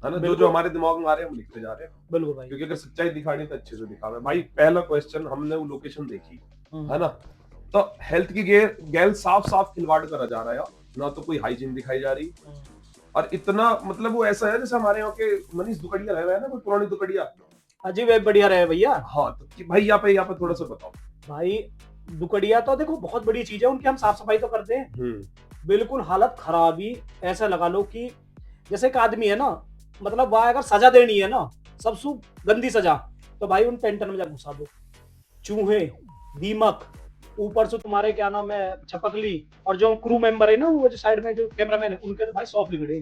है ना, जो जो हमारे दिमाग में आ रहे हैं हम लिखते जा रहे हैं। बिल्कुल भाई। क्योंकि अगर सच्चाई दिखानी तो अच्छे से दिखावे भाई। पहला क्वेश्चन, हमने वो लोकेशन देखी, है ना, तो हेल्थ की गैल साफ साफ खिलवाड़ करा जा रहा है यार। ना तो कोई हाइजीन दिखाई जा रही, और इतना मतलब वो ऐसा है जैसे हमारे यहाँ के मनीष दुकड़िया रहे हुए हैं ना, कोई पुरानी दुकड़िया। अजीब है, बढ़िया रहे भैया। हाँ, तो भाई यहाँ पे थोड़ा सा बताओ। भाई दुकड़िया तो देखो बहुत बड़ी चीज है, उनकी हम साफ सफाई तो करते हैं, बिल्कुल हालत खराबी। ऐसा लगा लो कि जैसे एक आदमी है ना, मतलब वहां अगर सजा देनी है ना, सबसे गंदी सजा, तो भाई उन पेंटर में जा घुसा दो। चूहे, दीमक, ऊपर से तुम्हारे क्या नाम है छपकली, और जो क्रू मेंबर है ना, वो जो साइड में जो कैमरामैन है, उनके तो भाई 100 बिगड़े।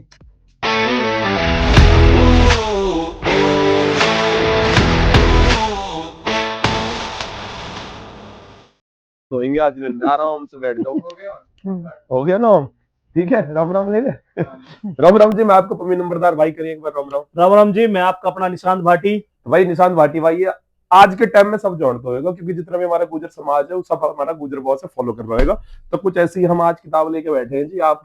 सोएंगे आज दिन, आराम से बैठ जाओ। हो गया ना, ठीक है। राम राम ले ले। राम राम जी, मैं आपको पम्मी नंबरदार भाई करिए एक बार। राम राम। राम राम जी, मैं आपका अपना निशांत भाटी। भाई निशांत भाटी भाई, आज के टाइम में सब जानते होगा, क्योंकि जितना भी हमारा गुजर समाज है वो सब हमारा गुजर बॉस से फॉलो कर रहा होगा। तो कुछ ऐसी हम आज किताब लेके बैठे हैं जी। आप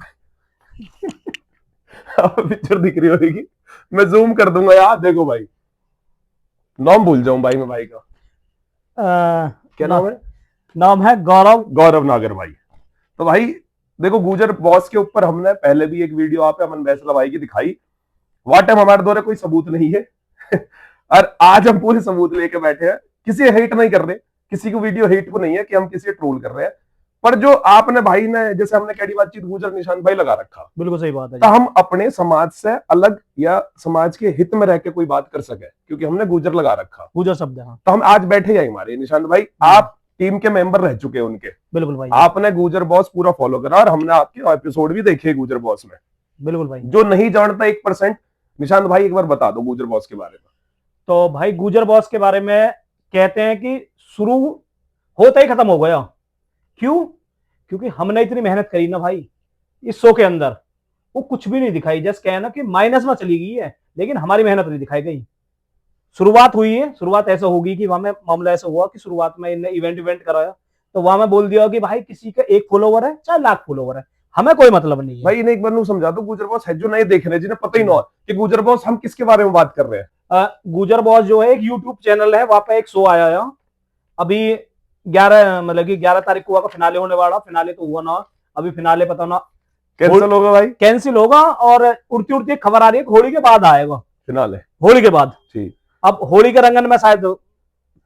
पिक्चर दिख रही होगी, मैं जूम कर दूंगा यार। देखो भाई, नाम भूल जाऊं भाई मैं भाई का। क्या नाम है? नाम है गौरव। गौरव नागर भाई। तो भाई देखो, गुजर बॉस के ऊपर हमने पहले भी एक वीडियो आप अमन बैसला भाई की दिखाई। वाट टाइम हमारे द्वारा कोई सबूत नहीं है। और आज हम पूरे सबूत लेके बैठे हैं। किसी हेट नहीं कर रहे, किसी को वीडियो हेट को नहीं है कि हम किसी ट्रोल कर रहे हैं। पर जो आपने भाई ने, जैसे हमने कैडी बातचीत गुजर निशांत भाई लगा रखा, बिल्कुल सही बात है। तो हम अपने समाज से अलग या समाज के हित में रह के कोई बात कर सके, क्योंकि हमने गुजर लगा रखा, गुजर शब्द है। तो हम आज बैठे हैं हमारे निशांत भाई, आप टीम के मेंबर रह चुके हैं उनके। बिल्कुल भाई। आपने गुजर बॉस पूरा फॉलो करा, और हमने आपके एपिसोड भी देखे गुजर बॉस में। बिल्कुल भाई। जो नहीं जानता 1%, निशांत भाई एक बार बता दो गुजर बॉस के बारे में। तो भाई गुजर बॉस के बारे में कहते हैं कि शुरू होता ही खत्म हो गया। क्यों? क्योंकि हमने इतनी मेहनत करी ना भाई इस शो के अंदर, वो कुछ भी नहीं दिखाई। जस्ट कहना कि माइनस में चली गई है, लेकिन हमारी मेहनत नहीं दिखाई गई। शुरुआत हुई है, शुरुआत ऐसा होगी कि वहां में मामला ऐसा हुआ कि शुरुआत में इन्हें इवेंट कराया, तो वहां में बोल दिया कि भाई किसी का 1 फॉलोवर है चाहे लाख फॉलोवर है, हमें कोई मतलब नहीं है। भाई इन्हें एक बार समझा दो, गुजर बॉस है जो नहीं देख रहे, जिन्हें पता ही ना कि गुजर बॉस हम किसके बारे में बात कर रहे हैं। गुजर बॉस जो है एक यूट्यूब चैनल है, वहां पे एक शो आया है अभी 11, मतलब कि 11 तारीख को हुआ, फिनाले होने वाला। फिनाले तो हुआ ना, अभी फिनाले पता ना कैंसिल होगा भाई, कैंसिल होगा। और उड़ती उड़ती खबर आ रही है होली के बाद आएगा फिनाले, होली के बाद। ठीक। अब होली के रंगन में शायद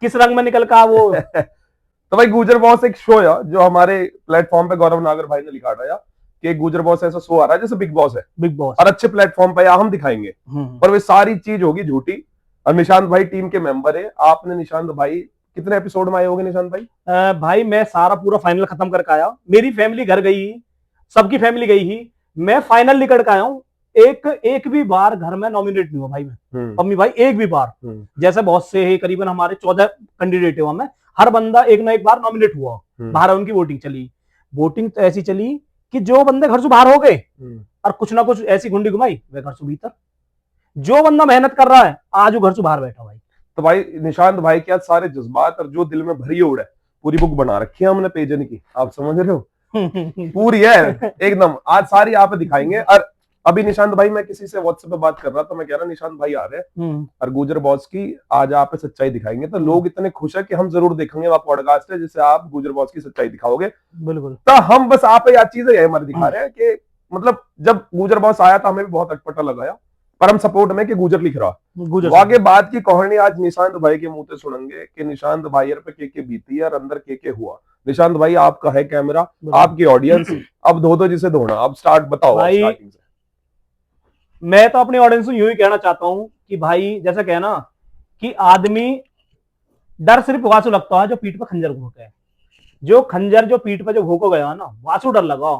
किस रंग में निकल का वो। तो भाई गुजर बॉस एक शो है जो हमारे प्लेटफॉर्म पे गौरव नागर भाई ने लिखा था कि गुजर बॉस ऐसा शो आ रहा है जैसे बिग बॉस है, बिग बॉस, और अच्छे प्लेटफॉर्म पे हम दिखाएंगे, पर वे सारी चीज होगी झूठी। और निशांत भाई टीम के मेंबर है। आपने निशांत भाई कितने एपिसोड में आए होंगे निशांत भाई? भाई मैं सारा पूरा फाइनल खत्म करके आया। मेरी फैमिली घर गई, सबकी फैमिली गई ही, मैं फाइनल निकल के आया हूँ। एक भी बार घर में नॉमिनेट नहीं हुआ भाई मैं, मम्मी भाई एक भी बार। जैसे बहुत से है, करीबन हमारे 14 कैंडिडेट है, वहां में हर बंदा एक ना एक बार नॉमिनेट हुआ। बाहर उनकी वोटिंग चली। वोटिंग तो ऐसी चली कि जो बंदे घर से बाहर हो गए और कुछ ना कुछ ऐसी गुंडी घुमाई, वे घर से भीतर। जो बंदा मेहनत कर रहा है आज वो घर से बाहर बैठा भाई। तो भाई निशांत भाई के आज सारे जज्बात और जो दिल में भरी उड़ है, पूरी बुक बना रखी है हमने पेजन की, आप समझ रहे हो? पूरी है एकदम, आज सारी आप दिखाएंगे। और अभी निशांत भाई, मैं किसी से व्हाट्सएप पे बात कर रहा था, मैं कह रहा निशांत भाई आ रहे हैं और गुजर बॉस की आज आप सच्चाई दिखाएंगे। तो लोग इतने खुश है कि हम जरूर देखेंगे वो पॉडकास्ट है जिससे आप गुजर बॉस की सच्चाई दिखाओगे। बिल्कुल। तो हम बस आप यार चीजें हमारे दिखा रहे हैं कि मतलब जब गुजर बॉस आया था हमें भी बहुत अटपटा लगाया, पर हम सपोर्ट में कि गुजर लिख रहा। आगे बात की कहानी आज निशांत भाई के मुंह से सुनेंगे कि निशांत भाई पे के बीती है और अंदर के हुआ। निशांत भाई आपका है कैमरा, आपकी ऑडियंस, अब धो दो जिसे धोना। अब स्टार्ट बताओ भाई। स्टार्टिंग से मैं तो अपनी ऑडियंस को यूं ही कहना चाहता हूं कि भाई जैसा कहना कि आदमी डर सिर्फ वासु लगता है जो पीठ पर खंजर घोंके है। जो खंजर जो पीठ पर जो घोको गया ना, वासु डर लगा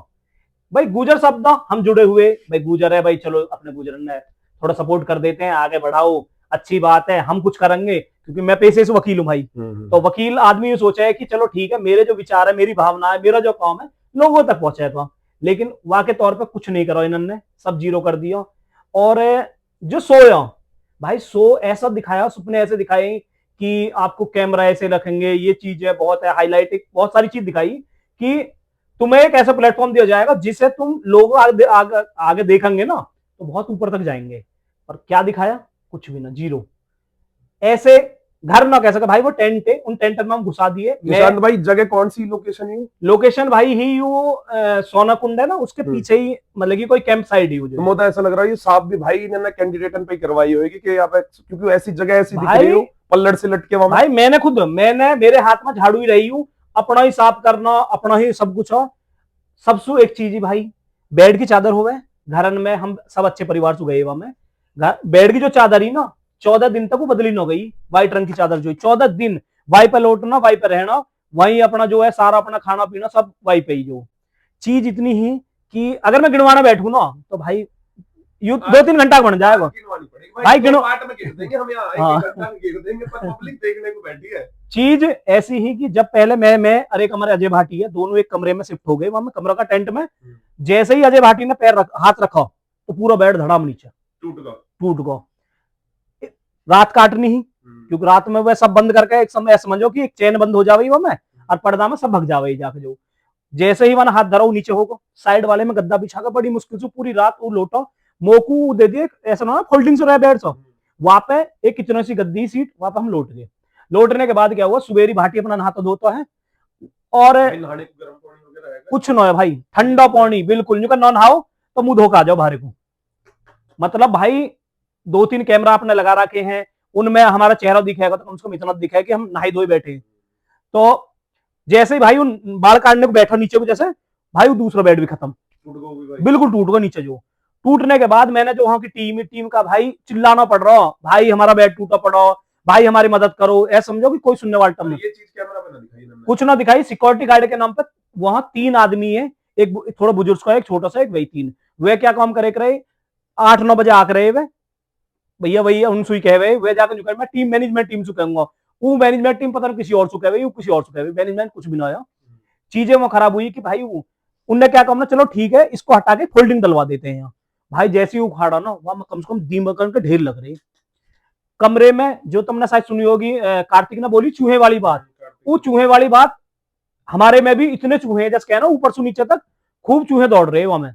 भाई। गुजर शब्द हम जुड़े हुए भाई, गुजर है भाई, चलो अपने गुजर ने थोड़ा सपोर्ट कर देते हैं, आगे बढ़ाओ, अच्छी बात है, हम कुछ करेंगे। क्योंकि मैं पेशे से वकील हूं भाई, तो वकील आदमी ये सोचा है कि चलो ठीक है, मेरे जो विचार है, मेरी भावना है, मेरा जो काम है लोगों तक पहुंचाएगा। लेकिन वहां के तौर पर कुछ नहीं करा इन्होंने, सब जीरो कर दिया। और जो सोया भाई, सो ऐसा दिखाया, सपने ऐसे दिखाए कि आपको कैमरा ऐसे रखेंगे, ये चीज है बहुत है हाईलाइट, बहुत सारी चीज दिखाई कि तुम्हें एक ऐसा प्लेटफॉर्म दिया जाएगा जिससे तुम लोग आगे देखेंगे ना तो बहुत ऊपर तक जाएंगे। और क्या दिखाया, कुछ भी ना, जीरो। ऐसे घर ना कह सके भाई, वो टेंट है, उन टेंट में हम घुसा दिए। निशांत भाई जगह कौन सी लोकेशन है? लोकेशन भाई ही यू सोना कुंड है ना, उसके पीछे ही मतलब कि कोई कैंप साइड ही हो तो मुझे ऐसा लग रहा है ये साहब भी भाई ने कैंडिडेटन पे करवाई होगी कि यहाँ पे, क्योंकि ऐसी जगह ऐसी दिख रही हो पल्लड़ से लटके वहां। भाई मैंने मेरे हाथ में झाड़ू ही रही हूँ, अपना ही साफ करना, अपना ही सब कुछ हो। सबसु एक चीज ही भाई, बेड की चादर हो गए घरन में, हम सब अच्छे परिवार से गए में, बेड की जो चादर ही ना 14 दिन तक वो बदली न गई, व्हाइट रंग की चादर जो 14 दिन वहीं पे लौटना, वहीं पे रहना, वहीं अपना जो है सारा अपना खाना पीना सब वहीं पे ही। जो चीज इतनी ही कि अगर मैं गिनवाना बैठू ना तो भाई यू 2-3 घंटा बन जाएगा भाई, गिनो। हाँ। देखने को बैठी है। चीज ऐसी ही कि जब पहले मैं अरे कमरे अजय भाटी है, दोनों एक कमरे में शिफ्ट हो गए, वहां में कमरा का टेंट में, जैसे ही अजय भाटी ने हाथ रखा तो पूरा बेड धड़ाम नीचे टूट गया। रात काटनी ही, क्योंकि रात में वह सब बंद करके एक समय समझो कि एक चैन बंद हो जावे वो में, और पर्दा में सब भग जावे जाके। जो जैसे ही वहां हाथ धरो नीचे होगा, साइड वाले में गद्दा बिछा कर बड़ी मुश्किल से पूरी रात वो लोटो, मोकू दे दिए, ऐसा ना फोल्डिंग से रहे बेड से, वहां पे एक किचन सी गद्दी सीट, वहां पे हम लोट गए। लौटने के बाद क्या हुआ, सुबेरी भाटी अपना नहाता धोता है, और कुछ ना है भाई, ठंडा पानी बिल्कुल ना नहाओ तो मुंह धोखा आ जाओ बाहर को। मतलब भाई 2-3 कैमरा आपने लगा रखे हैं, उनमें हमारा चेहरा दिखेगा तो कम से कम इतना दिखाए कि हम नहाई धोई बैठे। तो जैसे ही भाई उन बाल काटने को बैठा नीचे को, जैसे भाई वो दूसरा बेड भी खत्म, बिल्कुल टूट गया नीचे। जो टूटने के बाद मैंने जो वहां की टीम का भाई चिल्लाना पड़ रहा, भाई हमारा बेड टूटा पड़ा, भाई हमारी मदद करो, ऐसा समझो कि कोई सुनने वाला नहीं। ये चीज कैमरा पे ना दिखाई, कुछ ना दिखाई। सिक्योरिटी गार्ड के नाम पे वहां 3 आदमी है, एक थोड़ा बुजुर्ग का, एक छोटा सा, एक वही 3। वे क्या काम करे रहे, 8-9 बजे आकर रहे वे भैया उन सुई कहे वे जाकर मैं टीम मैनेजमेंट टीम से कहूंगा, वो मैनेजमेंट टीम पता नहीं किसी और से कहे, किसी और से कहे, मैनेजमेंट कुछ भी ना आया। चीजें वो खराब हुई कि भाई उनने क्या काम ना, चलो ठीक है इसको हटा के फोल्डिंग डलवा देते हैं यहाँ। भाई जैसे ही उखाड़ा ना, वहां कम से कम दीमकन के ढेर लग रहे कमरे में। जो तुमने शायद सुनी होगी, कार्तिक ने बोली चूहे वाली बात, वो चूहे वाली बात हमारे में भी इतने चूहे हैं, जैसे कहना ऊपर से नीचे तक खूब चूहे दौड़ रहे हैं वहां में,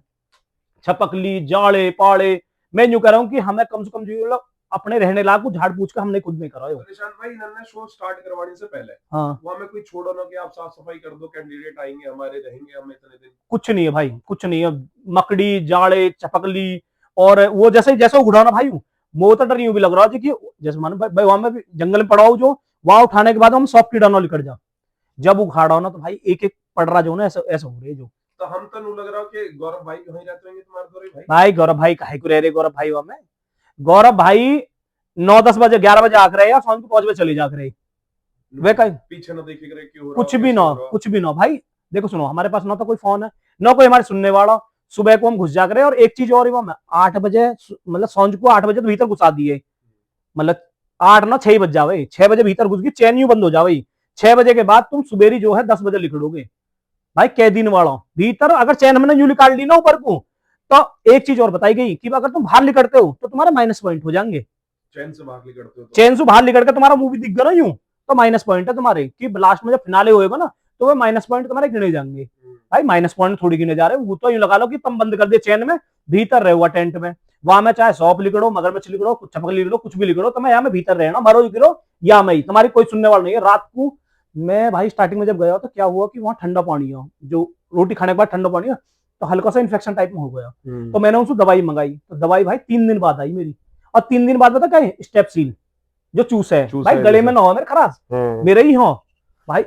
छपकली जाड़े पाड़े। मैं यूं कह रहा हूँ कि हमें कम से कम जो अपने रहने लायक को झाड़ पूछ के हमने खुद नहीं करा। निशांत भाई इन्होंने शो स्टार्ट करवाने से पहले हाँ वहां में कोई छोड़ो ना कि आप साफ सफाई कर दो, कैंडिडेट आएंगे हमारे, रहेंगे हम इतने दिन, कुछ नहीं है भाई, कुछ नहीं है। मकड़ी जाड़े चपकली, और वो जैसे जैसे उड़ाना भाई वो तो डर यूं भी लग रहा है कि जैसे मानो भाई वहां में जंगल में पड़ा हो, जो वहां उठाने के बाद हम सॉफ्ट कीड़ा ना लिकट जा, जब उखाड़ा हो ना तो भाई एक एक पड़ रहा जो ना, ऐसा ऐसा हो रही है। जो तो हम तो लग रहा कि गौरव भाई वहीं रहते होंगे तुम्हारे भाई गौरव भाई काहे को रह रहे गौरव भाई वहां में। गौरव भाई 9-10 बजे 11 बजे आकर रहे, या शाम को 5 बजे चले जाकर रहे, वे कहीं पीछे ना देखे करे क्यों, कुछ भी ना भाई। देखो सुनो, हमारे पास ना तो कोई फोन है, ना कोई हमारे सुनने वाला। सुबह को हम घुस जा करे, और एक चीज और वहां 8 बजे, मतलब सांझ को 8 बजे तो भीतर घुसा दिए, मतलब 8 ना 6 बज जावे, 6 बजे भीतर घुस गई, चैन यू बंद हो जावे। 6 बजे के बाद तुम सुबेरी जो है 10 बजे निकलोगे भाई, कैदीन वाला भीतर। अगर चैन हमने यूं निकाल ली ना ऊपर को, तो एक चीज और बताई गई कि अगर तुम बाहर निकलते हो तो तुम्हारे माइनस पॉइंट हो जाएंगे। चैन से बाहर निकल के तुम्हारा मुंह भी दिख गया ना यूं, तो माइनस पॉइंट है तुम्हारे, कि लास्ट में जब फिनाले होएगा ना तो वो माइनस पॉइंट तुम्हारे गिने जाएंगे। भाई माइनस पॉइंट थोड़ी गिने जा रहे, वो तो यूं लगा लो कि तुम बंद कर दिए चैन में, भीतर रहे हुआ टेंट में, वहां में चाहे सौंप लिखड़ो, मगरमच्छ लिखड़ो, कुछ चपक लिखड़ो, कुछ भी लिखड़ो, तो मैं यहाँ में भीतर रहना, मरो गिरो या मैं, तुम्हारी कोई सुनने वाला नहीं है। रात को मैं भाई स्टार्टिंग में जब गया तो क्या हुआ कि वहां ठंडा पानी है, जो रोटी खाने के बाद ठंडा पानी है, तो हल्का सा इन्फेक्शन टाइप में हो गया। तो मैंने उनसे दवाई मंगाई, तो दवाई भाई 3 दिन बाद आई मेरी, और 3 दिन बाद पता क्या है, स्टेप्सील जो चूस है भाई, गले में ना हो मेरे खरास, मेरे ही हो भाई।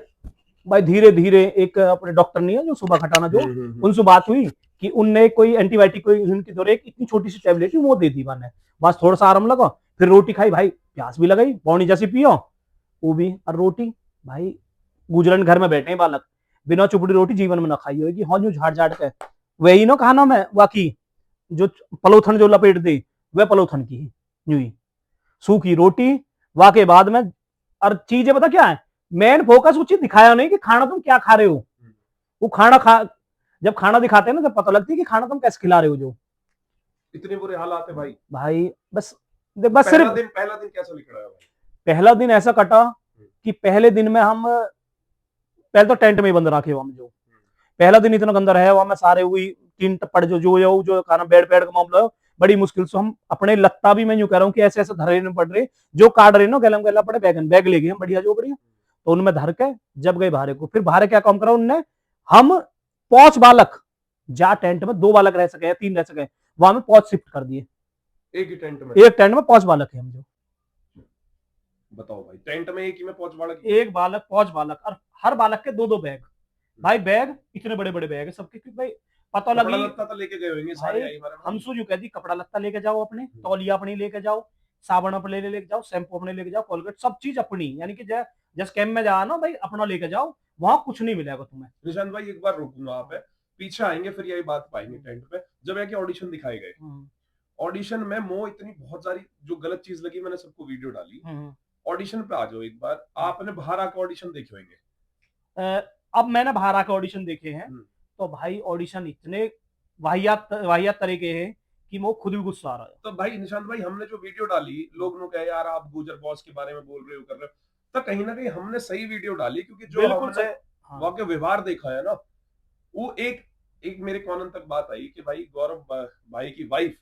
भाई धीरे धीरे एक अपने डॉक्टर नहीं है जो सुबह खटाना, जो उनसे बात हुई कि उनने कोई एंटीबायोटिक कोई उनकी दौरे एक इतनी छोटी सी टैबलेट वो दे दी मैंने, बस थोड़ा सा आराम लगा। फिर रोटी खाई भाई, प्यास भी लगाई, पौनी जैसी पियो वो भी, और रोटी भाई गुजरन घर में बैठे बालक, बिना चुपड़ी रोटी जीवन में ना खाई होगी, हाँ जो झाड़ झाड़ के वही ना खाना में वाकी, जो पलोथन जो लपेट दे वह पलोथन की यूं ही सूखी रोटी वाके बाद में। और चीजें पता क्या है, मेन फोकस वो चीज दिखाया नहीं कि खाना तुम क्या खा रहे हो, वो खाना जब खाना दिखाते हैं ना, जब पता लगती है कि खाना तुम कैसे खिला रहे हो। जो इतने बुरे हालात है भाई बस सिर्फ पहला दिन कैसा निकला है भाई? पहला दिन ऐसा कटा कि पहले दिन में हम पहले तो टेंट में ही बंद रखे हम, जो पहला दिन इतना गंदा रहा वहां में, सारे हुई 3 टप्पड़ जो खाना बेड पेड का मामला है, बड़ी मुश्किल से हम अपने लत्ता भी मैं यूं कह रहा हूँ कि ऐसे ऐसे धरे नहीं पड़ रहे, जो काट रहे ना गलम गला पड़े बैगन, बैग ले गए हम बढ़िया जो बढ़िया, तो उनमें धर के जब गए भारे को, फिर भारे क्या काम करा उनने, हम 5 बालक जा टेंट में 2 बालक रह सके या 3 रह सके, वहां में 5 शिफ्ट कर दिए, एक ही टेंट में? एक टेंट में 5 बालक है हम जो। बताओ भाई, टेंट में एक ही में 5 बालक? एक बालक 5 बालक, और हर बालक के 2-2 बैग, भाई बैग इतने बड़े बड़े बैग है सबके, क्योंकि भाई पता कपड़ा लगी लत्ता तो लेके गए होंगे सारे भाई, आई हमारे हम सो जो कह दी कपड़ा लत्ता लेके जाओ अपने, तौलिया अपनी लेके जाओ, साबुन अपने लेके जाओ, शैम्पू अपने लेके जाओ, कोलगेट सब चीज अपनी, यानी कि जस्ट कैंप में जाओ ना भाई अपना लेके जाओ, वहां कुछ नहीं मिलेगा तुम्हें। निशांत भाई एक बार रुकूंगा आप पे, पीछे आएंगे फिर यही बात पाएंगे टेंट पे। जब एक ऑडिशन दिखाए गए, ऑडिशन में मोह इतनी बहुत सारी जो गलत चीज लगी, मैंने सबको वीडियो डाली। ऑडिशन पे आ जाओ एक बार, आपने बाहर आके ऑडिशन देखे होंगे। अब मैंने बाहर आके ऑडिशन देखे हैं, तो भाई ऑडिशन इतने वाहियात वाहियात तरह के हैं कि वो खुद भी गुस्सा आ रहा है। तो भाई निशांत भाई, हमने जो वीडियो डाली, लोग ने कहा यार आप गुजर बॉस के बारे में बोल रहे हो, कर रहे हो, तो कहीं ना कहीं हमने सही वीडियो डाली, क्योंकि जो हमने हाँ। वहां के व्यवहार देखा है ना, वो एक मेरे कानून तक बात आई कि भाई गौरव भाई की वाइफ,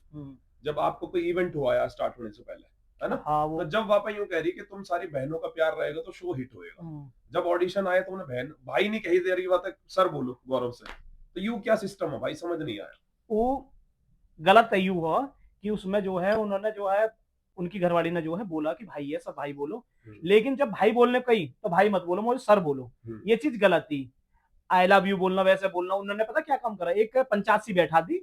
जब आपको कोई इवेंट हुआ यार स्टार्ट होने से पहले, है ना, हाँ, तो जब वापस यूं कह रही कि तुम सारी बहनों का प्यार रहेगा तो शो हिट होएगा, जब ऑडिशन आया तो उन्हें बहन भाई नहीं कही दे रही बात है, सर बोलो गौरव से, तो यू क्या सिस्टम है भाई, समझ नहीं आया। वो गलत यू हुआ कि उसमें जो है उन्होंने जो है उनकी घरवाली ने जो है बोला कि भाई है सब भाई बोलो, लेकिन जब भाई बोलने कही तो भाई मत बोलो, मुझे सर बोलो, ये चीज गलत थी। आई लव यू बोलना वैसे बोलना, उन्होंने पता क्या काम करा, एक पंचायत सी बैठा दी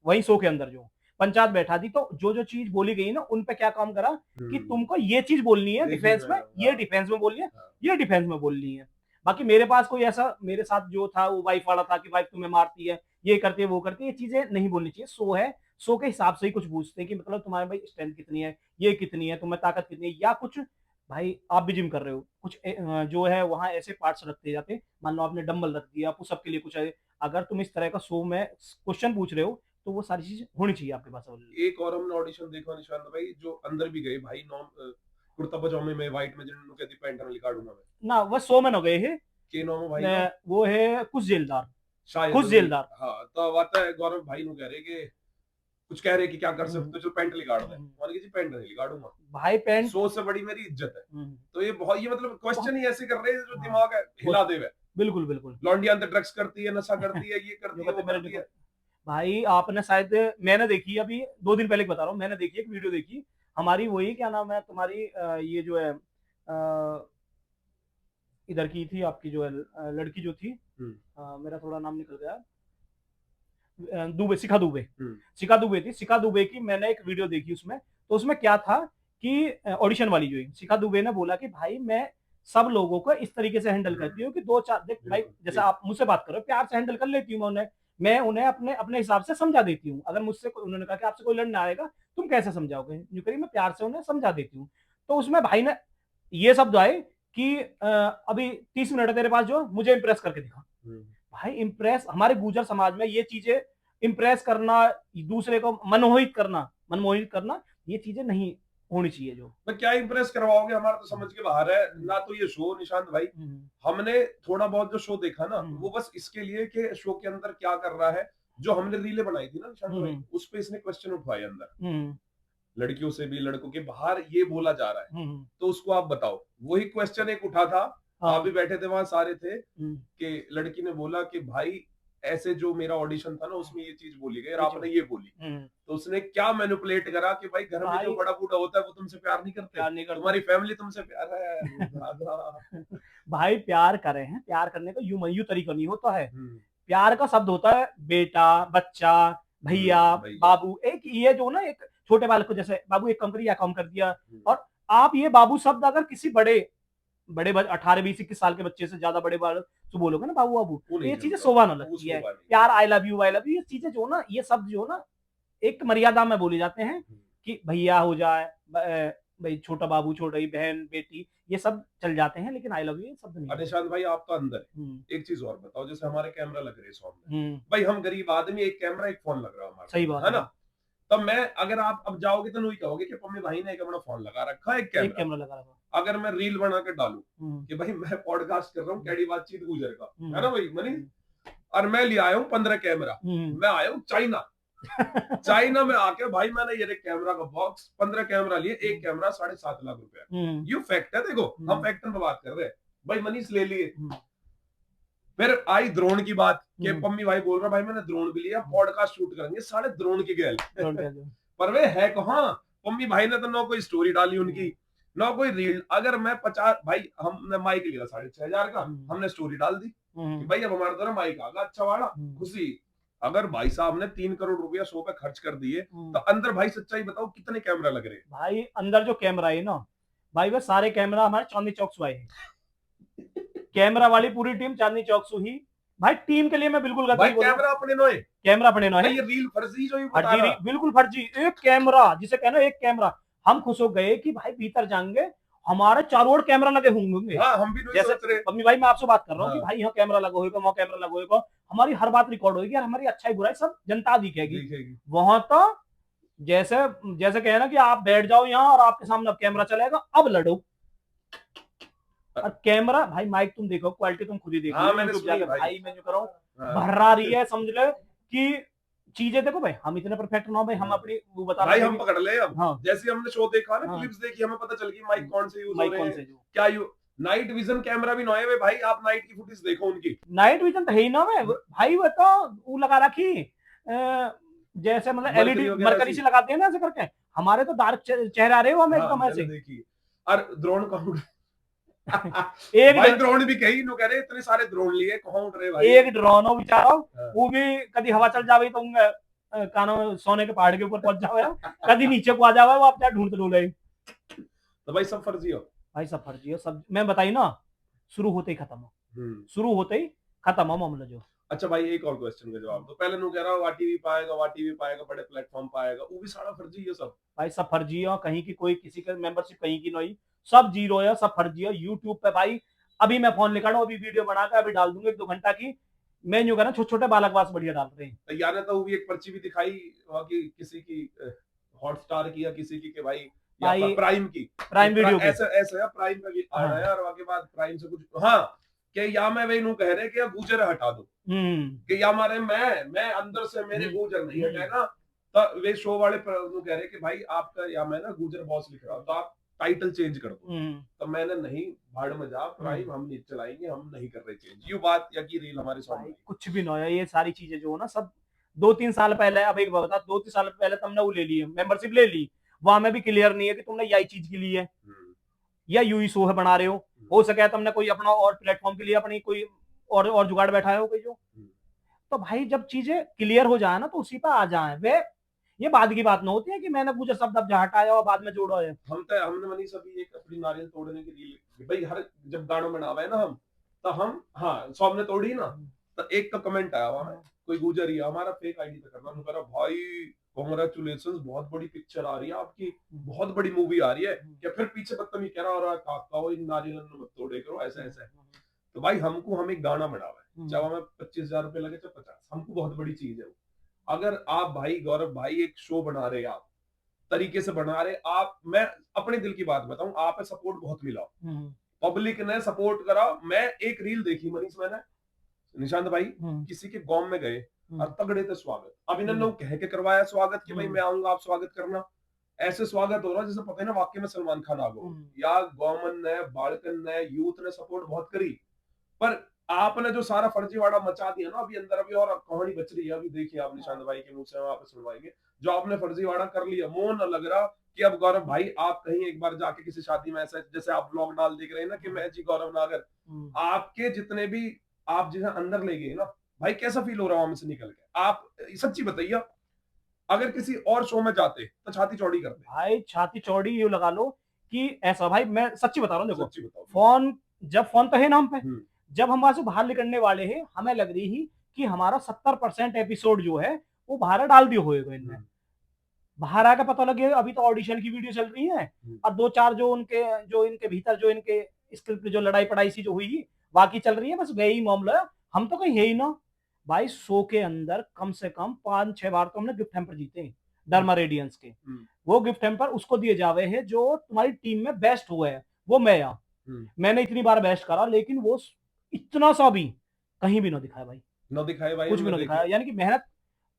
वही शो के अंदर, जो पंचायत बैठा दी, तो जो जो चीज बोली गई ना उन पे क्या काम करा कि तुमको ये चीज बोलनी है डिफेंस में, ये डिफेंस में बोलनी है, ये डिफेंस में बोलनी है। बाकी मेरे पास कोई ऐसा मेरे साथ जो था वो वाइफ वाला था कि वाइफ तुम्हें मारती है, ये करती है वो करती है, ये चीजें नहीं बोलनी चाहिए। शो है, शो के हिसाब से ही कुछ पूछते हैं कि मतलब तुम्हारे भाई स्ट्रेंथ कितनी है, ये कितनी है, तुम्हें ताकत कितनी है, या कुछ भाई आप भी जिम कर रहे हो, कुछ जो है वहां ऐसे पार्ट्स रखते जाते हैं, मान लो आपने डंबल रख दिया, पुशअप के लिए कुछ है, अगर तुम इस तरह का शो में क्वेश्चन पूछ रहे हो तो वो सारी चीज होनी चाहिए आपके पास। एक और हमने ऑडिशन देखा निशांत भाई, जो अंदर भी गए भाई, नॉर्म कुर्ता पजामे में व्हाइट में, जिन्होंने कहती पैंट में निकालूंगा मैं ना, वो शो मैन हो गए हैं के नाम भाई, वो है कुछ जेलदार, शायद कुछ जेलदार। हाँ, तो बात है गौरव भाई नु कह रहे कि कुछ कह रहे कि क्या कर सकते हो, चलो पैंट लिगाड़ दे, मान लीजिए पैंट नहीं लिगाड़ूंगा भाई, पैंट सोच से बड़ी मेरी इज्जत है, तो ये बहुत, ये मतलब क्वेश्चन ही ऐसे कर रहे हैं जो दिमाग है हिला देवे। बिल्कुल बिल्कुल, लौंडिया अंदर ड्रग्स करती है, नशा करती है, ये करती है, वो करती है। भाई आपने शायद, मैंने देखी अभी 2 दिन पहले बता रहा हूँ, मैंने देखी एक वीडियो देखी हमारी, वही क्या नाम है तुम्हारी, ये जो है इधर की थी आपकी जो है लड़की जो थी, मेरा थोड़ा नाम निकल गया, दुबे, शिखा दुबे, शिखा दुबे थी, शिखा दुबे की मैंने एक वीडियो देखी, उसमें तो उसमें क्या था कि ऑडिशन वाली जो है शिखा दुबे ने बोला कि भाई मैं सब लोगों को इस तरीके से हैंडल करती हूँ कि 2-4 देख भाई, जैसे आप मुझसे बात करो प्यार से हैंडल कर लेती हूँ मैं उन्हें अपने अपने हिसाब से समझा देती हूँ। अगर मुझसे उन्होंने कहा कि आपसे कोई लड़ना आएगा तुम कैसे समझाओगे, यूं करिए मैं प्यार से उन्हें समझा देती हूँ। तो उसमें भाई ने ये शब्द आए कि अभी 30 मिनट है तेरे पास, जो मुझे इंप्रेस करके दिखा। भाई इंप्रेस, हमारे गुर्जर समाज में ये चीजें इंप्रेस करना, दूसरे को मनमोहित करना ये चीजें नहीं होनी चाहिए। जो तो क्या इंप्रेस करवाओगे, हमारा तो समझ के बाहर है ना। तो ये शो निशांत भाई, हमने थोड़ा बहुत जो शो देखा ना, वो बस इसके लिए कि शो के अंदर क्या कर रहा है, जो हमने रीलें बनाई थी ना निशांत भाई, उस पे इसने क्वेश्चन उठवाए अंदर, लड़कियों से भी लड़कों के बाहर ये बोला जा रहा है, तो उसको आप बताओ। वही क्वेश्चन एक उठा था, आप भी बैठे थे वहां, सारे थे, कि लड़की ने बोला कि भाई ऐसे जो मेरा ऑडिशन था ना उसमें ये चीज बोली गई और आपने ये बोली, तो उसने क्या मैनिपुलेट करा कि भाई घर में जो बड़ा बूढ़ा होता है वो तुमसे प्यार नहीं करते, तुम्हारी फैमिली तुमसे प्यार है। भाई प्यार करे हैं, प्यार करने का यूं तरीका नहीं होता है। प्यार का शब्द होता है बेटा, बच्चा, भैया, बाबू। एक ये जो ना, एक छोटे बालक को जैसे बाबू एक काम करिए, काम कर दिया, और आप ये बाबू शब्द अगर किसी बड़े 18, 20, 21 साल के बच्चे से ज्यादा बड़े बालक तो बोलोगे ना बाबू बाबू, तो ये चीजें शोभा न लगती है। प्यार, आई लव यू, ये चीजें जो ना, ये शब्द जो ना एक मर्यादा में बोले जाते हैं कि भैया हो जाए, भाई छोटा बाबू, छोटी बहन, बेटी, ये सब चल जाते हैं, लेकिन आई लव यू शब्द नहीं। निशांत भाई आप तो अंदर है, एक चीज और बताओ, जैसे हमारे कैमरा लग रहे सामने, भाई हम गरीब आदमी, एक कैमरा एक फोन लग रहा है हमारा, सही बात है ना। तब मैं, अगर आप अब जाओगे तो नहीं कहोगे कि पम्मी भाई ने एक अपना फोन लगा रखा है, एक कैमरा लगा रखा। अगर मैं रील बना के डालू कि भाई मैं पॉडकास्ट कर रहा हूँ कैडी बातचीत गुजर का, है ना भाई मनी, और मैं ले आया हूँ 15 कैमरा, मैं आया हूँ चाइना, चाइना में आके भाई मैंने ये कैमरा का बॉक्स 15 कैमरा लिए, एक कैमरा 7.5 लाख रुपया। ये फैक्ट है, देखो हम फैक्टर पे बात कर रहे हैं भाई, मनीष ले लिए। फिर आई ड्रोन की बात कि पम्मी भाई बोल रहा भाई मैंने ड्रोन भी लिया, पॉडकास्ट शूट करेंगे, साढ़े ड्रोन की गैल पर वे है कहाँ। पम्मी भाई ने तो ना कोई स्टोरी डाली उनकी, ना कोई रील। अगर मैं 50 भाई, हमने माइक लिया 6,500 का, हमने स्टोरी डाल दी कि भाई अब हमारे तरह माइक आ गया अच्छा वाला, खुशी। अगर भाई साहब ने 3 करोड़ रुपया शो पे खर्च कर दिए, तो अंदर भाई सच्चाई बताओ कितने कैमरा लग रहे हैं भाई। अंदर जो कैमरा है ना भाई, वो सारे कैमरा हमारे चांदनी चौक से आए हैं। कैमरा वाली पूरी टीम चांदनी चौक से ही। भाई टीम के लिए मैं बिल्कुल भाई कैमरा अपने नो है, कैमरा अपने नो है। ये रील फर्जी जो फर्जी, बिल्कुल फर्जी। एक कैमरा जिसे कहना एक कैमरा, हम खुश हो गए कि भाई भीतर जाएंगे हमारे चारों ओर कैमरा लगे होंगे। हाँ, हम भी जैसे मम्मी भाई मैं आपसे बात कर रहा हूँ कि भाई यहाँ कैमरा लगा होगा, वहाँ कैमरा लगा होगा, हमारी हर बात रिकॉर्ड होगी और हमारी अच्छाई बुराई सब जनता दिखेगी। वहां तो जैसे जैसे कहना कि आप बैठ जाओ यहाँ और आपके सामने अब कैमरा चलेगा, अब लड़ो। और कैमरा भाई, माइक तुम देखो, क्वालिटी तुम खुद ही देखो। हाँ, मैंने भाई मैं जो कर रहा हूँ भर्रा रही है, समझ ले कि चीजें देखो भाई, हम इतने परफेक्ट ना हो भाई, हम अपनी वो बता भाई हम पकड़ ले अब। हाँ। जैसे हमने शो देखा ना, क्लिप्स देखी, हमें पता चल गई माइक कौन से यूज हो रहे हैं, क्या नाइट विजन कैमरा भी नए हुए भाई। आप नाइट की फुटेज देखो उनकी, नाइट विजन तो है ही ना भाई, वो तो वो लगा रखी जैसे मतलब एलईडी मरकरी से लगाते हैं ना ऐसे करके, हमारे तो डार्क चेहरे आ रहे हो हमें एकदम ऐसे। देखिए और ड्रोन काउंट एक भाई ड्रोन भी कही नो कह रहे इतने सारे ड्रोन लिए कौन रहे भाई। एक ड्रोन हो बेचारा, वो भी कभी हवा चल जावे तो कानों में सोने के पहाड़ के ऊपर पहुंच जावे, कभी नीचे को आ जावे, वो आप क्या ढूंढते ढूंढे। तो भाई सब फर्जी हो भाई, सब फर्जी हो सब। मैं बताई ना, शुरू होते ही खत्म हो, शुरू होते ही खत्म हो मामला जो। अच्छा भाई एक और क्वेश्चन का जवाब दो। पहले नु कह रहा वा टीवी पाएगा बड़े प्लेटफॉर्म पाएगा, वो भी सारा फर्जी है सब। भाई सब फर्जी है, कहीं की कोई किसी का मेंबरशिप कहीं की नहीं, सब जीरो है, सब फर्जी है। यूट्यूब पे भाई अभी मैं फोन लेकर अभी वीडियो बनाकर अभी डाल दूंगा 1-2 घंटा की। मैं यूं कहना छोटे छोटे बालकवास बढ़िया डाल रहे हैं यार ने तो वो भी एक पर्ची भी दिखाई कि किसी की हॉटस्टार की या किसी की के भाई या प्राइम की, प्राइम वीडियो ऐसा ऐसा प्राइम का भी आ रहा है। और उसके बाद प्राइम से कुछ हाँ कि या मैं वही नू कह रहे कि गुजर हटा दो कि या हमारे मैं अंदर से मेरे गुजर नहीं हटेगा, तो वे शो वाले कह रहे कि भाई आपका या मैं ना गुजर बॉस लिख रहा हूं तो आप टाइटल चेंज कर दो। तो मैंने नहीं, भाड़ में जा, प्राइम हम नहीं चलाएंगे, हम नहीं कर रहे चेंज। ये बात या की रील हमारे सामने कुछ भी ना है। ये सारी चीजें जो हो ना सब 2-3 साल पहले, अब एक बता 2-3 साल पहले तुमने वो ले ली है, मेंबरशिप ले ली, वहां में भी क्लियर नहीं है कि तुमने यही चीज के लिए या यूई शो है बना रहे हो सके तुमने कोई अपना और प्लेटफॉर्म के लिए अपनी कोई और जुगाड़ बैठा हो कोई जो। तो भाई जब चीजें क्लियर हो जाए ना तो उसी पर आ जाए वे, ये बाद की बात ना होती है कि मैंने गुजर शब्द अब हटाया और बाद में जोड़ा है। हमने मनीष अभी एक अपनी नारियल तोड़ने की रील भाई, हर जब गाना बनावा है ना हम, तो हम हाँ सबने तोड़ी ना, तो एक का कमेंट आया वहां कोई गुजर ही हमारा फेक आईडी पे करना, कह रहा भाई कांग्रेचुलेशंस, बहुत बड़ी पिक्चर आ रही है आपकी, बहुत बड़ी मूवी आ रही है, या फिर पीछे बदतमीज कह रहा है काका वो इन नारियल मत तोड़े करो ऐसा ऐसा। तो भाई हमको हम एक गाना बनावा है, चाहे हमें 25,000 रुपए लगे चाहे 50, हमको बहुत बड़ी चीज है। अगर आप भाई गौरव भाई एक शो बना रहे, आप तरीके से बना रहे, आप मैं अपने दिल की बात बताऊं, आप सपोर्ट बहुत मिला, पब्लिक ने सपोर्ट करा। मैं एक रील देखी मनीष, मैंने निशांत भाई किसी के गांव में गए और तगड़े थे स्वागत, अब इन्होंने कह के करवाया स्वागत कि भाई मैं आऊंगा आप स्वागत करना, ऐसे स्वागत हो रहा जैसे पता है ना वाकई में सलमान खान आ गो। या गवर्नमेंट ने, बालकन ने, यूथ ने सपोर्ट बहुत करी, पर आपने जो सारा फर्जीवाड़ा मचा दिया ना अभी अंदर, अभी और कहानी बच रही है, अभी देखिए आप निशांत भाई के मुंह से वहां पे सुनवाएंगे जो आपने फर्जीवाड़ा कर लिया। मोह न लग रहा कि अब गौरव भाई आप कहीं एक बार जाके किसी शादी में ऐसा, जैसे आप ब्लॉग डाल देख रहे हैं ना कि मैं जी गौरव नागर, आपके जितने भी आप जिसे अंदर ले गए ना भाई, कैसा फील हो रहा है वहां से निकल के? आप सच्ची बताइए, अगर किसी और शो में जाते तो छाती चौड़ी करते? भाई छाती चौड़ी ये लगा लो कि ऐसा, भाई मैं सच्ची बता रहा हूँ, देखो फोन जब फोन तो है ना हम पे, जब हम वहां से बाहर निकलने वाले हैं हमें लग रही ही कि हमारा 70% एपिसोड जो है वो बाहर डाल दिए होएगा इनमें। बाहर आकर पता लगे अभी तो ऑडिशन की वीडियो चल रही है और 2-4 जो इनके भीतर जो इनके स्क्रिप्ट जो लड़ाई पढ़ाई सी जो हुई बाकी चल रही है, बस वही मामला है। हम तो कहीं है ही ना भाई। शो के अंदर कम से कम 5-6 बार तो हमने गिफ्ट हैम्पर जीते हैं डर्मा रेडियंस के। वो गिफ्ट हैम्पर उसको दिए जावे हैं जो तुम्हारी टीम में बेस्ट हुआ है, वो मैं मैंने इतनी बार बेस्ट करा, लेकिन वो इतना सा भी कहीं भी ना दिखाया भाई, ना दिखाए भाई, कुछ भी ना दिखाया। यानी कि मेहनत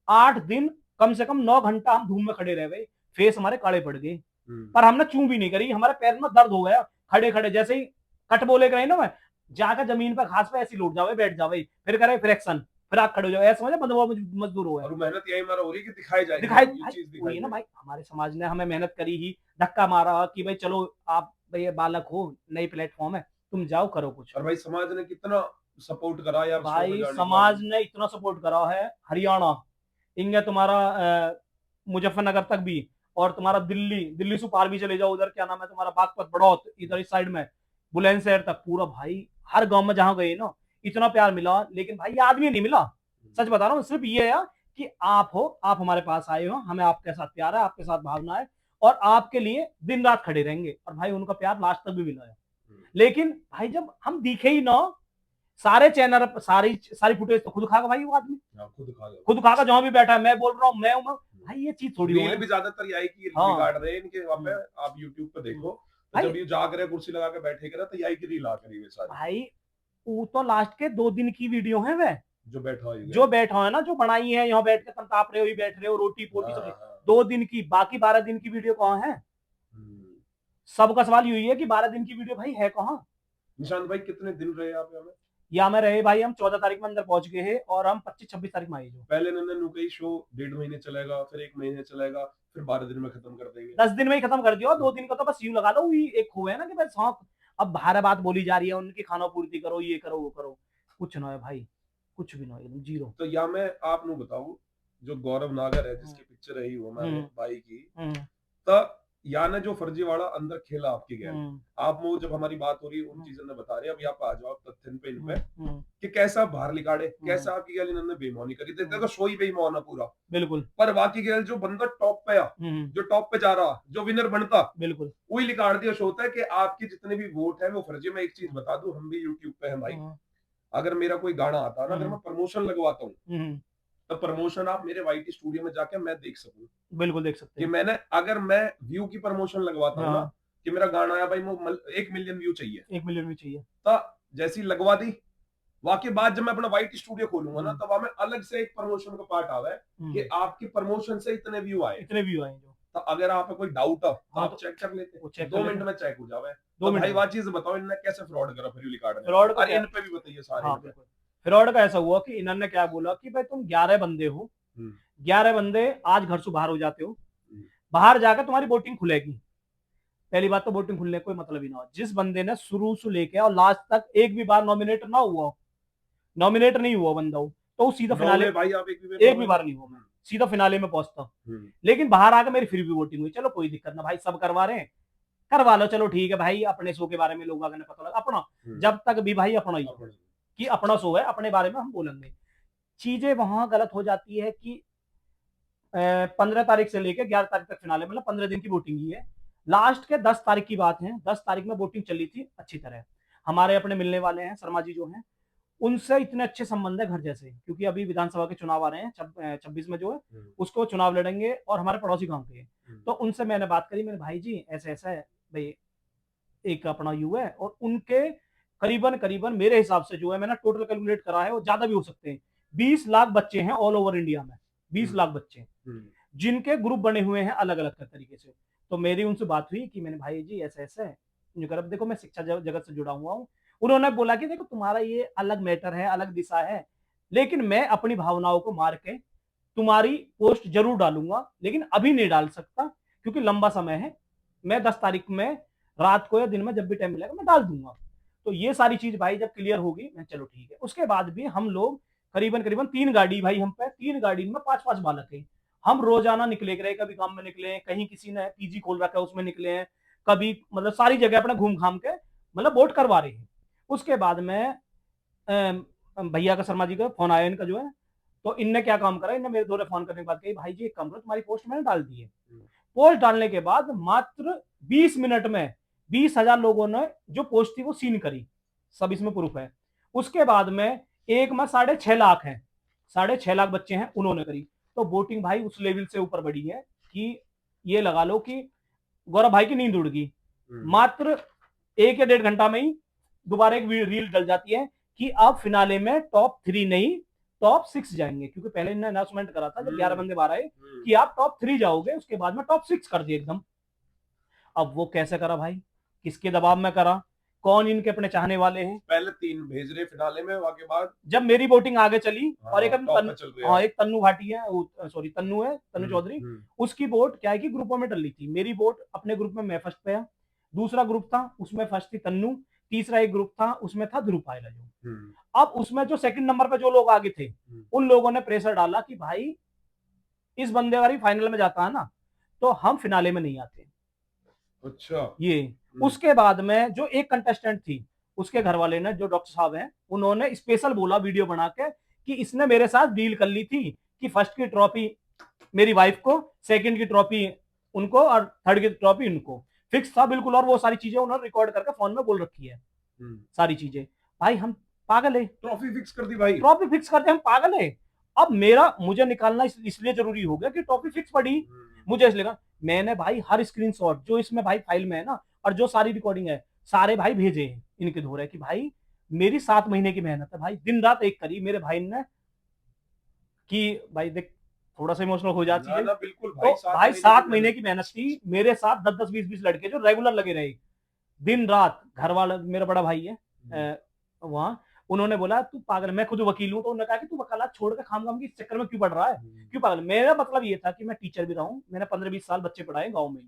8 दिन कम से कम 9 घंटा हम धूप में खड़े रह गए, फेस हमारे काले पड़ गए, पर हमने चूं भी नहीं करी, हमारे पैर में दर्द हो गया खड़े खड़े, जैसे ही कट बोले गए ना, मैं जाकर जमीन पर घास पे ऐसी लौट जावे, बैठ जावे, फिर करे फिर एक्शन, फिर आप खड़े हो जाओ, ऐसा समझे मजदूर हो गए। और मेहनत यही हमारा हो रही है कि दिखाई जाए, दिखाई ये चीज वही दिखाई है ना जाए। भाई, हमारे समाज ने हमें मेहनत करी ही, धक्का मारा कि भाई चलो आप भाई बालक हो, नई प्लेटफॉर्म है, तुम जाओ करो कुछ। और भाई समाज ने कितना सपोर्ट करा यार शो में भाई जाने के समाज बाद। ने इतना सपोर्ट करा है, हरियाणा, इंगे तुम्हारा मुजफ्फरनगर तक भी, और तुम्हारा दिल्ली, दिल्ली से पार भी चले जाओ, उधर क्या नाम है तुम्हारा, बागपत, बड़ौत, इधर इस साइड में बुलंदशहर तक, पूरा भाई हर गांव में जहां गए ना इतना प्यार मिला, लेकिन भाई ये आदमी नहीं मिला। सच बता रहा हूँ, सिर्फ ये है कि आप हो, आप हमारे पास आए हो, हमें आपके साथ प्यार है, आपके साथ भावना है, और आपके लिए दिन रात खड़े रहेंगे, और भाई उनका प्यार लास्ट तक भी मिला है। लेकिन भाई जब हम दिखे ही ना, सारे चैनल, सारी सारी फुटेज तो खुद खागा भाई वो आदमी, हाँ, खुद खागा, जहां भी बैठा है, मैं बोल रहा हूँ मैं हूं, भाई ये चीज थोड़ी रील है। भी ज्यादातर यही की हाँ। बिगाड़ रहे हैं इनके वहां पे, आप यूट्यूब पे देखो तो भाई- जब ये जाग रहे कुर्सी लगा के बैठे करे तो यही की रील आ करी वे सारी, भाई वो तो लास्ट के 2 दिन की वीडियो है, वह जो बैठा हुआ जो बैठा है ना, जो बनाई है, यहाँ बैठ के तुम ताप रहे हो, ही बैठ रहे हो, रोटी पोटी हाँ, सब्जी, हाँ। 2 दिन की, बाकी 12 दिन की वीडियो कहाँ है? सबका सवाल यही है कि 12 दिन की वीडियो भाई है कहाँ? निशांत भाई कितने दिन रहे आप यहाँ में? या में रहे भाई, हम 14 तारीख में अंदर पहुंच गए हैं, और हम 25-26 तारीख में आए जो। पहले इन्होंने नुकई शो 1.5 महीने चलेगा, फिर 1 महीने चलेगा, फिर 12 दिन में खत्म कर देंगे। 10 दिन में ही खत्म कर दिया, 2 दिन का तो बस यूं लगा लो, एक हुआ है ना कि बस हाँ, अब बाहर बात बोली जा रही है उनकी, खाना पूर्ति करो, ये करो वो करो, कुछ ना है भाई, कुछ भी ना, एकदम जीरो। तो या मैं आप नु बताऊं, जो गौरव नागर है जिसकी पिक्चर रही वो मैं भाई की, तो या ने जो फर्जीवाड़ा अंदर खेला आपकी गैर, आप वो जब हमारी बात हो रही है उन चीजों ने बता रहे, अभी आप आ जाओ तथ्य पे इन पे कि कैसा बाहर लिगाड़े, कैसा आपकी गैल इन्होंने बेईमानी करी, देखो शो ही बेईमान है पूरा, बिल्कुल, पर बाकी गैल जो बंदा टॉप पे आ, जो टॉप पे जा रहा, जो विनर बनता, बिल्कुल वही लिगाड़ दिया शो होता है कि आपके जितने भी वोट है वो फर्जी। मैं एक चीज बता दूं, हम भी यूट्यूब पे हैं भाई, अगर मेरा कोई गाना आता ना, अगर मैं प्रमोशन लगवाता हूँ तो प्रमोशन आप मेरे वाईटी स्टूडियो में जाके मैं देख सकूं, बिल्कुल देख सकते कि हैं। मैंने, अगर मैं व्यू की प्रमोशन लगवाता हूँ ना, कि मेरा गाना आया भाई 1 मिलियन व्यू चाहिए, 1 मिलियन भी चाहिए, तो जैसी लगवा दी, वाकई बाद जब मैं अपना वाईटी स्टूडियो खोलूंगा ना, तब हमें अलग से एक प्रमोशन का पार्ट आवे कि आपकी प्रमोशन से इतने व्यू आए, इतने व्यू आए जो। तो अगर आप कोई डाउट है तो हाँ, आप चेक कर लेते, वो चेक 2 मिनट में चेक हो जावे। 2 तो मिनट भाई में। बात चीज बताओ, इन्होंने कैसे फ्रॉड करा फिर रिकॉर्ड में, फ्रॉड और इन पे भी बताइए सारे। हाँ, बिल्कुल फ्रॉड का ऐसा हुआ कि इन्होंने क्या बोला कि भाई तुम 11 बंदे हो, 11 बंदे आज घर से बाहर हो जाते हो, बाहर जाकर तुम्हारी वोटिंग खुलेगी। पहली बात तो वोटिंग खुलने कोई मतलब ही ना हो, जिस बंदे ने शुरू से लेके और लास्ट तक एक भी बार नॉमिनेट ना हुआ, नॉमिनेट नहीं हुआ बंदा हो, तो वो सीधा फिनाले, भाई आप एक भी बार नहीं हुआ, मैं सीधा फिनाले में पहुंचता। लेकिन बाहर आकर मेरी फिर भी वोटिंग हुई, चलो कोई दिक्कत ना भाई, सब करवा रहे हैं, करवा लो, चलो ठीक है भाई, अपने शो के बारे में लोग आगे पता लगा, अपना जब तक भी भाई अपना ही कि अपना शो है, अपने बारे में हम बोलेंगे। चीजें वहां गलत हो जाती है कि 15 तारीख से लेकर 11 तारीख तक फिनाले, मतलब 15 दिन की वोटिंग ही है। लास्ट के 10 तारीख की बात है, 10 तारीख में वोटिंग चली थी अच्छी तरह, हमारे अपने मिलने वाले हैं शर्मा जी जो हैं, उनसे इतने अच्छे संबंध है घर जैसे, क्योंकि अभी विधानसभा के चुनाव आ रहे हैं 26 में जो है उसको चुनाव लड़ेंगे, और हमारे पड़ोसी गांव के, तो उनसे मैंने बात करी, मेरे भाई जी ऐसा ऐसा है भाई, एक अपना यू है, और उनके करीबन करीबन मेरे हिसाब से जो है, मैंने टोटल कैलकुलेट करा है, वो ज्यादा भी हो सकते हैं, 20 लाख बच्चे हैं ऑल ओवर इंडिया में, 20 लाख बच्चे जिनके ग्रुप बने हुए हैं अलग अलग तरीके से। तो मेरी उनसे बात हुई कि मैंने भाई जी ऐसा ऐसा है, देखो मैं शिक्षा जगत से जुड़ा हुआ हूँ, उन्होंने बोला कि देखो तुम्हारा ये अलग मैटर है, अलग दिशा है, लेकिन मैं अपनी भावनाओं को मार के तुम्हारी पोस्ट जरूर डालूंगा, लेकिन अभी नहीं डाल सकता क्योंकि लंबा समय है, मैं 10 तारीख में रात को या दिन में जब भी टाइम मिलेगा मैं डाल दूंगा। तो ये सारी चीज भाई जब क्लियर होगी, मैं चलो ठीक है। उसके बाद भी हम लोग करीबन करीबन 3 गाड़ी भाई हम पे, 3 गाड़ी में 5-5 बालक है, हम रोजाना निकले रहे, कभी काम में निकले, कहीं किसी ने पीजी खोल रखा है उसमें निकले हैं, कभी मतलब सारी जगह अपने घूम घाम के मतलब वोट करवा रहे हैं। उसके बाद में भैया का, शर्मा जी का फोन आया इनका जो है, तो इनने क्या काम करा, इनने मेरे दौरे फोन करने के बाद कही भाई जी एक काम करो, तुम्हारी पोस्ट मैंने डाल दी है। पोस्ट डालने के बाद मात्र 20 मिनट में 20,000 लोगों ने जो पोस्ट थी वो सीन करी, सब इसमें प्रूफ है। उसके बाद में एक में 6.5 लाख है, 6.5 लाख बच्चे हैं, उन्होंने करी। तो वोटिंग भाई उस लेवल से ऊपर बढ़ी है कि ये लगा लो कि गौरव भाई की नींद उड़ गई। मात्र 1 या 1.5 घंटा में ही दोबारा एक रील डल जाती है कि अब फिनाले में टॉप 3 नहीं टॉप 6 जाएंगे, क्योंकि पहले इन्होंने अनाउंसमेंट करा था जब 11 बंदे बाहर आए हम्म। कि आप टॉप 3 जाओगे, उसके बाद में टॉप 6 कर दिए एकदम। अब वो कैसे करा भाई, किसके दबाव में करा, कौन इनके अपने चाहने वाले हैं। पहले 3 भेज रहे फिनाले में, वहां के बाद जब मेरी वोटिंग आगे चली और एक टॉप पे चल रहा हाँ है। एक तन्नू भाटी है, सॉरी तन्नू है, तन्नू चौधरी, उसकी वोट क्या है कि ग्रुपों में डली थी। मेरी वोट अपने ग्रुप में मैं फर्स्ट पे आया, दूसरा ग्रुप था उसमें फर्स्ट थी तन्नू, तीसरा एक ग्रुप था उसमें था ध्रुव पायला जो। अब उसमें जो सेकंड नंबर पे जो लोग आगे थे उन लोगों ने प्रेशर डाला कि भाई इस बंदे अगर फाइनल में जाता है ना तो हम फिनाले में नहीं आते। अच्छा। ये उसके बाद में जो एक कंटेस्टेंट थी उसके घर वाले ने, जो डॉक्टर साहब हैं, उन्होंने स्पेशल बोला वीडियो बना के कि इसने मेरे साथ डील कर ली थी कि फर्स्ट की ट्रॉफी मेरी वाइफ को, सेकंड की ट्रॉफी उनको और थर्ड की ट्रॉफी इनको, फिक्स था बिल्कुल। और वो सारी चीजें उन्होंने रिकॉर्ड करके फोन में बोल रखी है सारी चीजें। भाई हम पागल है, ट्रॉफी फिक्स कर दी भाई, ट्रॉफी फिक्स करते हम पागल है। अब मेरा मुझे निकालना इसलिए जरूरी हो गया कि ट्रॉफी फिक्स पड़ी मुझे, इसलिए मैंने भाई हर स्क्रीनशॉट जो इसमें भाई फाइल में है ना और जो सारी रिकॉर्डिंग है सारे भाई भेजे हैं इनके धोरे कि भाई मेरी 7 महीने की मेहनत है भाई, दिन रात एक करी मेरे भाई ने कि भाई देख थोड़ा सा इमोशनल हो जाती है। बिल्कुल तो भाई 7 महीने की मेहनत थी, मेरे साथ 10-10 20-20 लड़के जो रेगुलर लगे रहे दिन रात। घर वाला मेरा बड़ा भाई है वहां, उन्होंने बोला तू पागल, मैं खुद वकील हूं, तो उन्होंने कहा कि तू वकालत छोड़ के खाम की चक्कर में क्यों पड़ रहा है, क्यों पागल। मेरा मतलब ये था कि मैं टीचर भी रहा हूं, मैंने 15-20 साल बच्चे पढ़ाए गाँव में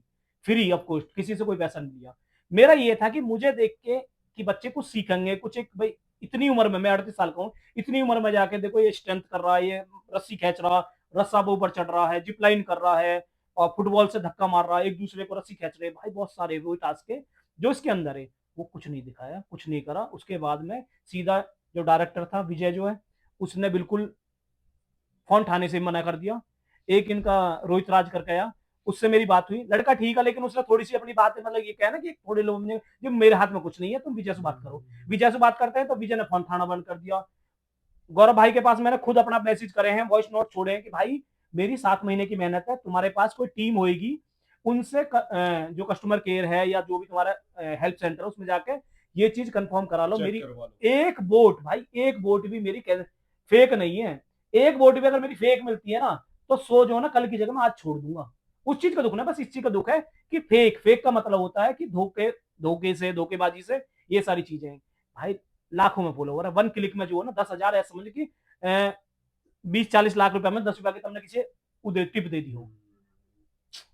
फ्री ऑफ कॉस्ट, किसी से कोई पैसा नहीं लिया। मेरा ये था कि मुझे देख के कि बच्चे कुछ सीखेंगे, कुछ एक भाई इतनी उम्र में, मैं 38 साल का हूँ, इतनी उम्र में जाके देखो ये स्ट्रेंथ कर रहा है, ये रस्सी खींच रहा, रस्सा पे ऊपर चढ़ रहा है, जिप लाइन कर रहा है और फुटबॉल से धक्का मार रहा है, एक दूसरे को रस्सी खींच रहे, भाई बहुत सारे वो टास्क है जो इसके अंदर है। वो कुछ नहीं दिखाया, कुछ नहीं करा। उसके बाद में सीधा जो डायरेक्टर था विजय जो है उसने बिल्कुल फोन उठाने से मना कर दिया। एक इनका रोहित राज करके आया, उससे मेरी बात हुई, लड़का ठीक है लेकिन उसने थोड़ी सी अपनी बात मतलब ये कहना कि थोड़े लोग ने जो मेरे हाथ में कुछ नहीं है, तुम विजय से बात करो। विजय से बात करते हैं तो विजय ने फोन उठाना बंद कर दिया। गौरव भाई के पास मैंने खुद अपना मैसेज करे हैं, वॉइस नोट छोड़े हैं कि भाई मेरी 7 महीने की मेहनत है, तुम्हारे पास कोई टीम होगी उनसे जो कस्टमर केयर है या जो भी तुम्हारा हेल्प सेंटर है उसमें जाके ये चीज कंफर्म करा लो। मेरी एक वोट भाई, एक वोट भी मेरी फेक नहीं है। एक वोट भी अगर मेरी फेक मिलती है ना तो सो जो ना कल की जगह मैं आज छोड़ दूंगा। उस चीज का दुख ना, बस इस चीज का दुख है कि फेक, फेक का मतलब होता है कि धोखे से, धोखेबाजी से ये सारी चीजें हैं। भाई लाखों में फॉलोवर है, 1 क्लिक में जो है ना 10,000 ऐसा समझ कि 20-40 लाख रुपए में 10 रुपए की तुमने किसी उधर टिप दे दी हो।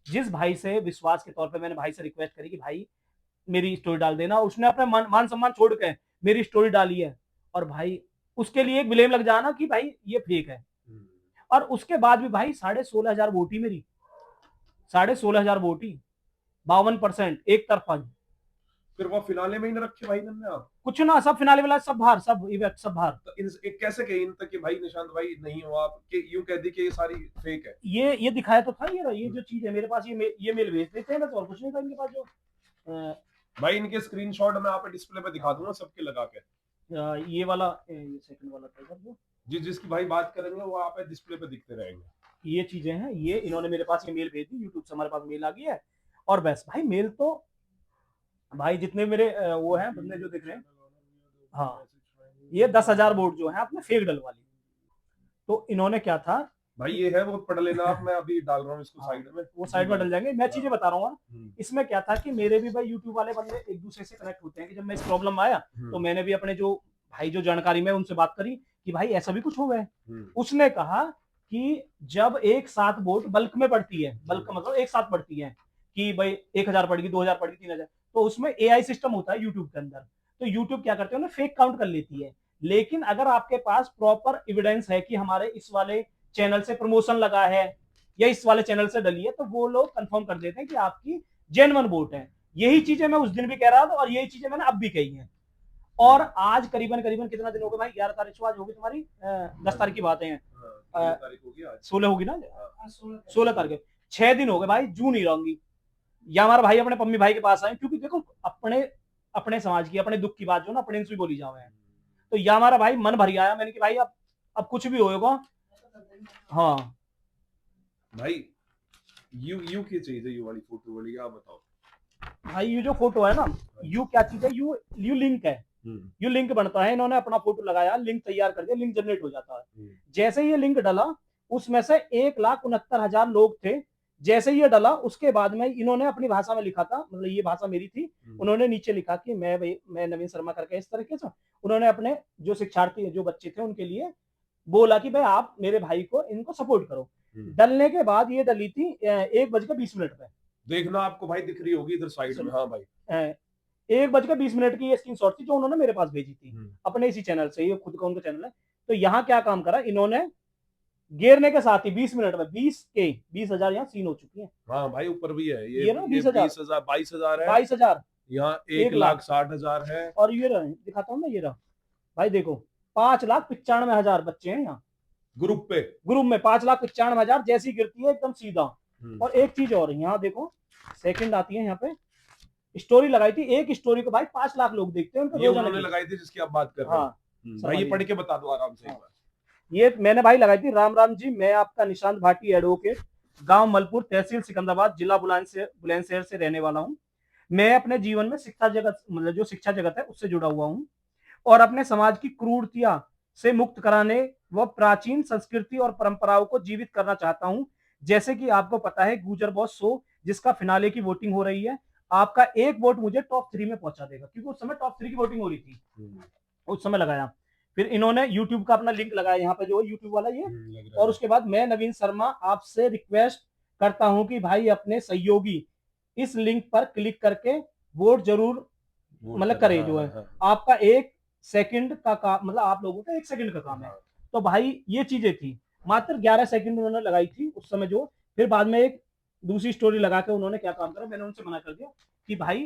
जिस भाई से विश्वास के तौर पे मैंने भाई से रिक्वेस्ट करी कि भाई मेरी स्टोरी डाल देना, उसने अपने मान सम्मान छोड़ के मेरी स्टोरी डाली है और भाई उसके लिए एक ब्लेम लग जाना कि भाई ये फेक है। और उसके बाद भी भाई 16,500 वोटी मेरी, 16,500 वोटी, 52% एक तरफा। फिर वो फिनाले में ही ना रखे भाई ने आप कुछ ना, सब फिनाले वाला सब बाहर, सब इवेंट सब बाहर। तो एक कैसे कही इन तक कि भाई निशांत भाई नहीं हो आप, कि यूं कह दी कि ये सारी फेक है। ये दिखाया तो था, ये जो चीज है मेरे पास, ये मेल भेज देते हैं बस, और कुछ नहीं था इनके पास। जो भाई इनके स्क्रीनशॉट मैं आप डिस्प्ले पे दिखा दूंगा सबके लगा के, ये वाला, ये सेकंड वाला था जो जिसकी भाई बात करेंगे वो आप डिस्प्ले पे दिखते रहेंगे। ये चीजें हैं, ये इन्होंने मेरे पास ये मेल भेज दी, यूट्यूब से हमारे पास मेल आ गई है। और बस भाई मेल तो भाई जितने मेरे वो हैं बंदे जो दिख रहे हैं, हाँ ये 10,000 वोट जो है आपने फेक डलवा ली। तो इन्होंने क्या था भाई ये है वो, पढ़ लेना आप, मैं अभी डाल रहा हूँ इसको साइड में, वो साइड में डल जाएंगे। मैं चीजें बता रहा हूँ इसमें क्या था कि मेरे भी भाई यूट्यूब वाले बंदे एक दूसरे से कनेक्ट होते हैं कि जब मैं इस प्रॉब्लम में आया तो मैंने भी अपने जो भाई जो जानकारी में उनसे बात करी कि भाई ऐसा भी कुछ हो गया। उसने कहा कि जब एक साथ वोट बल्क में पड़ती है, बल्क का मतलब एक साथ पड़ती है कि भाई 1,000 पड़ गई, 2,000 पड़ गई, 3,000, तो उसमें एआई सिस्टम होता है यूट्यूब के अंदर। तो यूट्यूब क्या करते हैं, फेक काउंट कर लेती है। लेकिन अगर आपके पास प्रॉपर एविडेंस है कि हमारे इस वाले चैनल से प्रमोशन लगा है या इस वाले चैनल से डली है, तो वो लोग कंफर्म कर देते हैं कि आपकी जेन्युइन वोट है। यही चीजें मैं उस दिन भी कह रहा था और यही चीजें मैंने अब भी कही हैं। और आज करीबन कितना दिन हो गया भाई, 11 तारीख से आज होगी तुम्हारी 10 तारीख की बातें हैं, 16 होगी ना, 16 तारीख, 6 दिन हो गए भाई, जू नहीं रहूंगी। या हमारा भाई अपने पम्मी भाई के पास आए, क्योंकि देखो अपने समाज की, अपने दुख की बात जो ना अपने से बोली जावे है। तो या हमारा भाई मन भर आया, मैंने कि भाई अब कुछ भी होगा। हाँ भाई यू की चीज है, यू वाली फोटो वाली, आप बताओ भाई। ये जो फोटो है ना, यू क्या चीज है, यू लिंक है, ये लिंक बनता है, इन्होंने अपना फोटो लगाया, लिंक तैयार कर दिया, लिंक जनरेट हो जाता है। जैसे ये लिंक डला, उसमें से 1,69,000 लोग थे। जैसे ये डला, उसके बाद में इन्होंने अपनी भाषा में लिखा था, मतलब ये भाषा मेरी थी, उन्होंने नीचे लिखा कि मैं नवीन शर्मा करके, इस तरीके से उन्होंने अपने जो शिक्षार्थी, जो बच्चे थे, उनके लिए बोला कि भाई आप मेरे भाई को, इनको सपोर्ट करो। डलने के बाद ये डली थी 1:20 पे। देखना आपको भाई दिख रही होगी इधर साइड में। हाँ भाई 1:20 की ये स्क्रीनशॉट थी जो उन्होंने मेरे पास भेजी थी अपने इसी चैनल से, ये खुद का उनका चैनल है। तो यहाँ क्या काम करा इन्होंने, गिरने के साथ ही 20 मिनट में 20,000 यहाँ सीन हो चुकी है। हाँ भाई ऊपर भी है ये ना 20,000 22,000 है, 22,000 यहाँ 1,60,000 है। और ये रहा, दिखाता हूँ ना, ये रहा भाई, देखो 5,95,000 बच्चे हैं यहाँ ग्रुप में 5,95,000 जैसी गिरती है एकदम सीधा। और एक चीज और, यहाँ देखो सेकंड आती है, यहाँ पे स्टोरी लगाई थी, एक स्टोरी को भाई 5 लाख लोग देखते हैं, ये उन्होंने लगाई थी जिसकी आप बात कर रहे हो। भाई ये पढ़ के बता दो आराम से। ये मैंने भाई लगाई थी। राम राम जी, मैं आपका निशांत भाटी एडवोकेट, गांव मलपुर, तहसील सिकंदराबाद, जिला बुलंदशहर से रहने वाला हूँ। मैं अपने जीवन में शिक्षा जगत, मतलब जो शिक्षा जगत है उससे जुड़ा हुआ हूँ, और अपने समाज की क्रूरतियां से मुक्त कराने व प्राचीन संस्कृति और परंपराओं को जीवित करना चाहता हूं। जैसे कि आपको पता है गुजर बॉस शो, जिसका फिनाले की वोटिंग हो रही है, आपका एक वोट मुझे टॉप 3 में पहुंचा देगा, क्योंकि उस समय टॉप 3 की वोटिंग हो रही थी, उस समय लगाया। फिर इन्होंने यूट्यूब का अपना लिंक लगाया यहाँ पे, जो यूट्यूब वाला ये। और उसके बाद मैं नवीन शर्मा आपसे रिक्वेस्ट करता हूं कि भाई अपने सहयोगी इस लिंक पर क्लिक करके वोट जरूर मतलब करे, जो है आपका 1 सेकंड का काम, मतलब आप लोगों का 1 सेकंड का काम है। तो भाई ये चीजें थी, मात्र 11 सेकंड उन्होंने लगाई थी उस समय जो। फिर बाद में एक दूसरी स्टोरी लगा के उन्होंने क्या काम करा, मैंने उनसे मना कर दिया कि भाई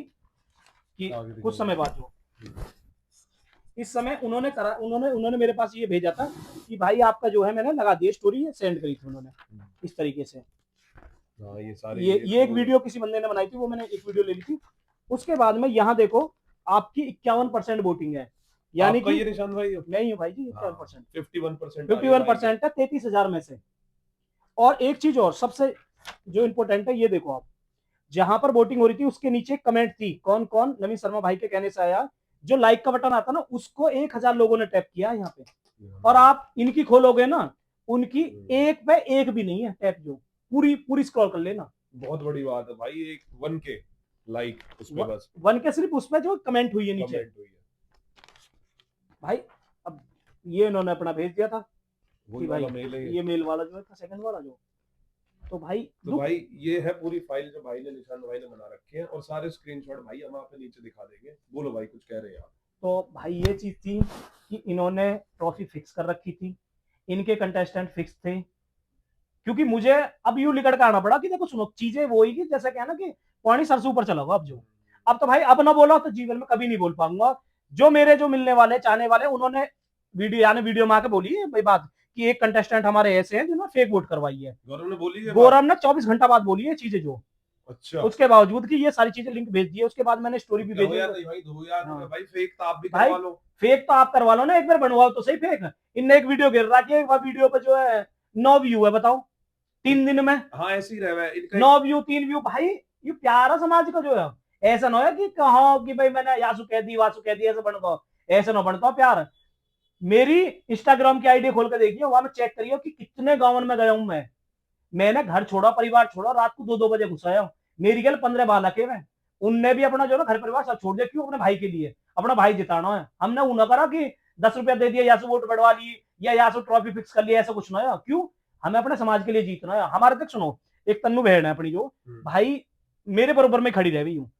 कि कुछ समय बाद जो इस समय उन्होंने करा, उन्होंने मेरे पास ये भेजा था कि भाई आपका जो है, मैंने लगा दिया स्टोरी, सेंड करी थी उन्होंने इस तरीके से। ये सारे ये एक वीडियो किसी बंदे ने बनाई थी, वो मैंने एक वीडियो ले ली थी। उसके बाद में यहाँ देखो आपकी 51% वोटिंग है, यानी कि निशांत भाई मैं ही हूँ भाई जी, 51% 51% है 33,000 में से। और एक चीज और सबसे जो इम्पोर्टेंट है, ये देखो आप, जहां पर वोटिंग हो रही थी उसके नीचे कमेंट थी, कौन कौन नवीन शर्मा भाई के कहने से आया, जो लाइक का बटन आता ना, उसको 1,000 लोगों ने टैप किया यहाँ पे। और आप इनकी खोलोगे ना, उनकी एक पे एक भी नहीं है टैप, जो पूरी स्क्रॉल कर लेना। बहुत बड़ी बात है भाई, एक 1K लाइक उसमें, बस 1K सिर्फ उसमें जो कमेंट हुई है नीचे भाई। अब ये इन्होंने अपना भेज दिया था कि भाई ये मेल वाला जो है, सेकंड वाला जो। तो भाई ये है पूरी फाइल जो भाई ने, निशांत भाई ने बना रखी है, और सारे स्क्रीनशॉट भाई हम आप नीचे दिखा देंगे। बोलो भाई कुछ कह रहे हैं आप। तो भाई ये चीज थी कि इन्होंने ट्रॉफी फिक्स कर रखी थी, इनके कंटेस्टेंट फिक्स थे, क्योंकि मुझे अब यूं लिकड़ के आना पड़ा कि देखो सुनो, चीजें वो ही कि जैसे क्या ना कि पानी सरसों ऊपर चला हुआ। अब तो भाई अब ना बोला तो जीवन में कभी नहीं बोल पाऊंगा। जो मेरे जो मिलने वाले चाहने वाले, उन्होंने वीडियो में आके बोली है भाई बात कि एक कंटेस्टेंट हमारे ऐसे हैं जिन्होंने फेक वोट करवाई है। गौरव ने 24 घंटा बाद बोली है चीजें जो। अच्छा। उसके बावजूद कि ये सारी चीजें लिंक भेज दी है, उसके बाद मैंने स्टोरी भी भेजी। भाई फेक तो आप भी करवा लो, फेक तो आप करवा लो ना, एक बार बनवाओ तो सही फेक। इनने एक वीडियो गिर रहा है, वीडियो पे जो है 9 व्यू है, बताओ 3 दिन में। हाँ ऐसे ही रहा है, 9 व्यू 3 व्यू। भाई ये प्यारा समाज का जो है, ऐसा ना हो कि कहा कि भाई मैंने यासु कह दी वासु कह दी, ऐसा बनता, ऐसा ना बनता प्यार। मेरी इंस्टाग्राम की आईडी खोल के देखिए, वहां में चेक करिए कि कितने गांव में गया हूं मैंने घर छोड़ा, परिवार छोड़ा, रात को 2-2 बजे घुसाया। मेरी गल 15 बालक है, उनने भी अपना जो ना घर परिवार सब छोड़ दिया। क्यों? अपने भाई के लिए, अपना भाई जिताना है। हमने उन्हें करा कि 10 रुपया दे दिया, यासु वोट बढ़वा ली, या यासु ट्रॉफी फिक्स कर लिया, ऐसा कुछ ना है। क्यों? हमें अपने समाज के लिए जीतना है। हमारे तक सुनो, एक तन्नू बहन है अपनी, जो भाई मेरे बराबर में खड़ी रही हूँ।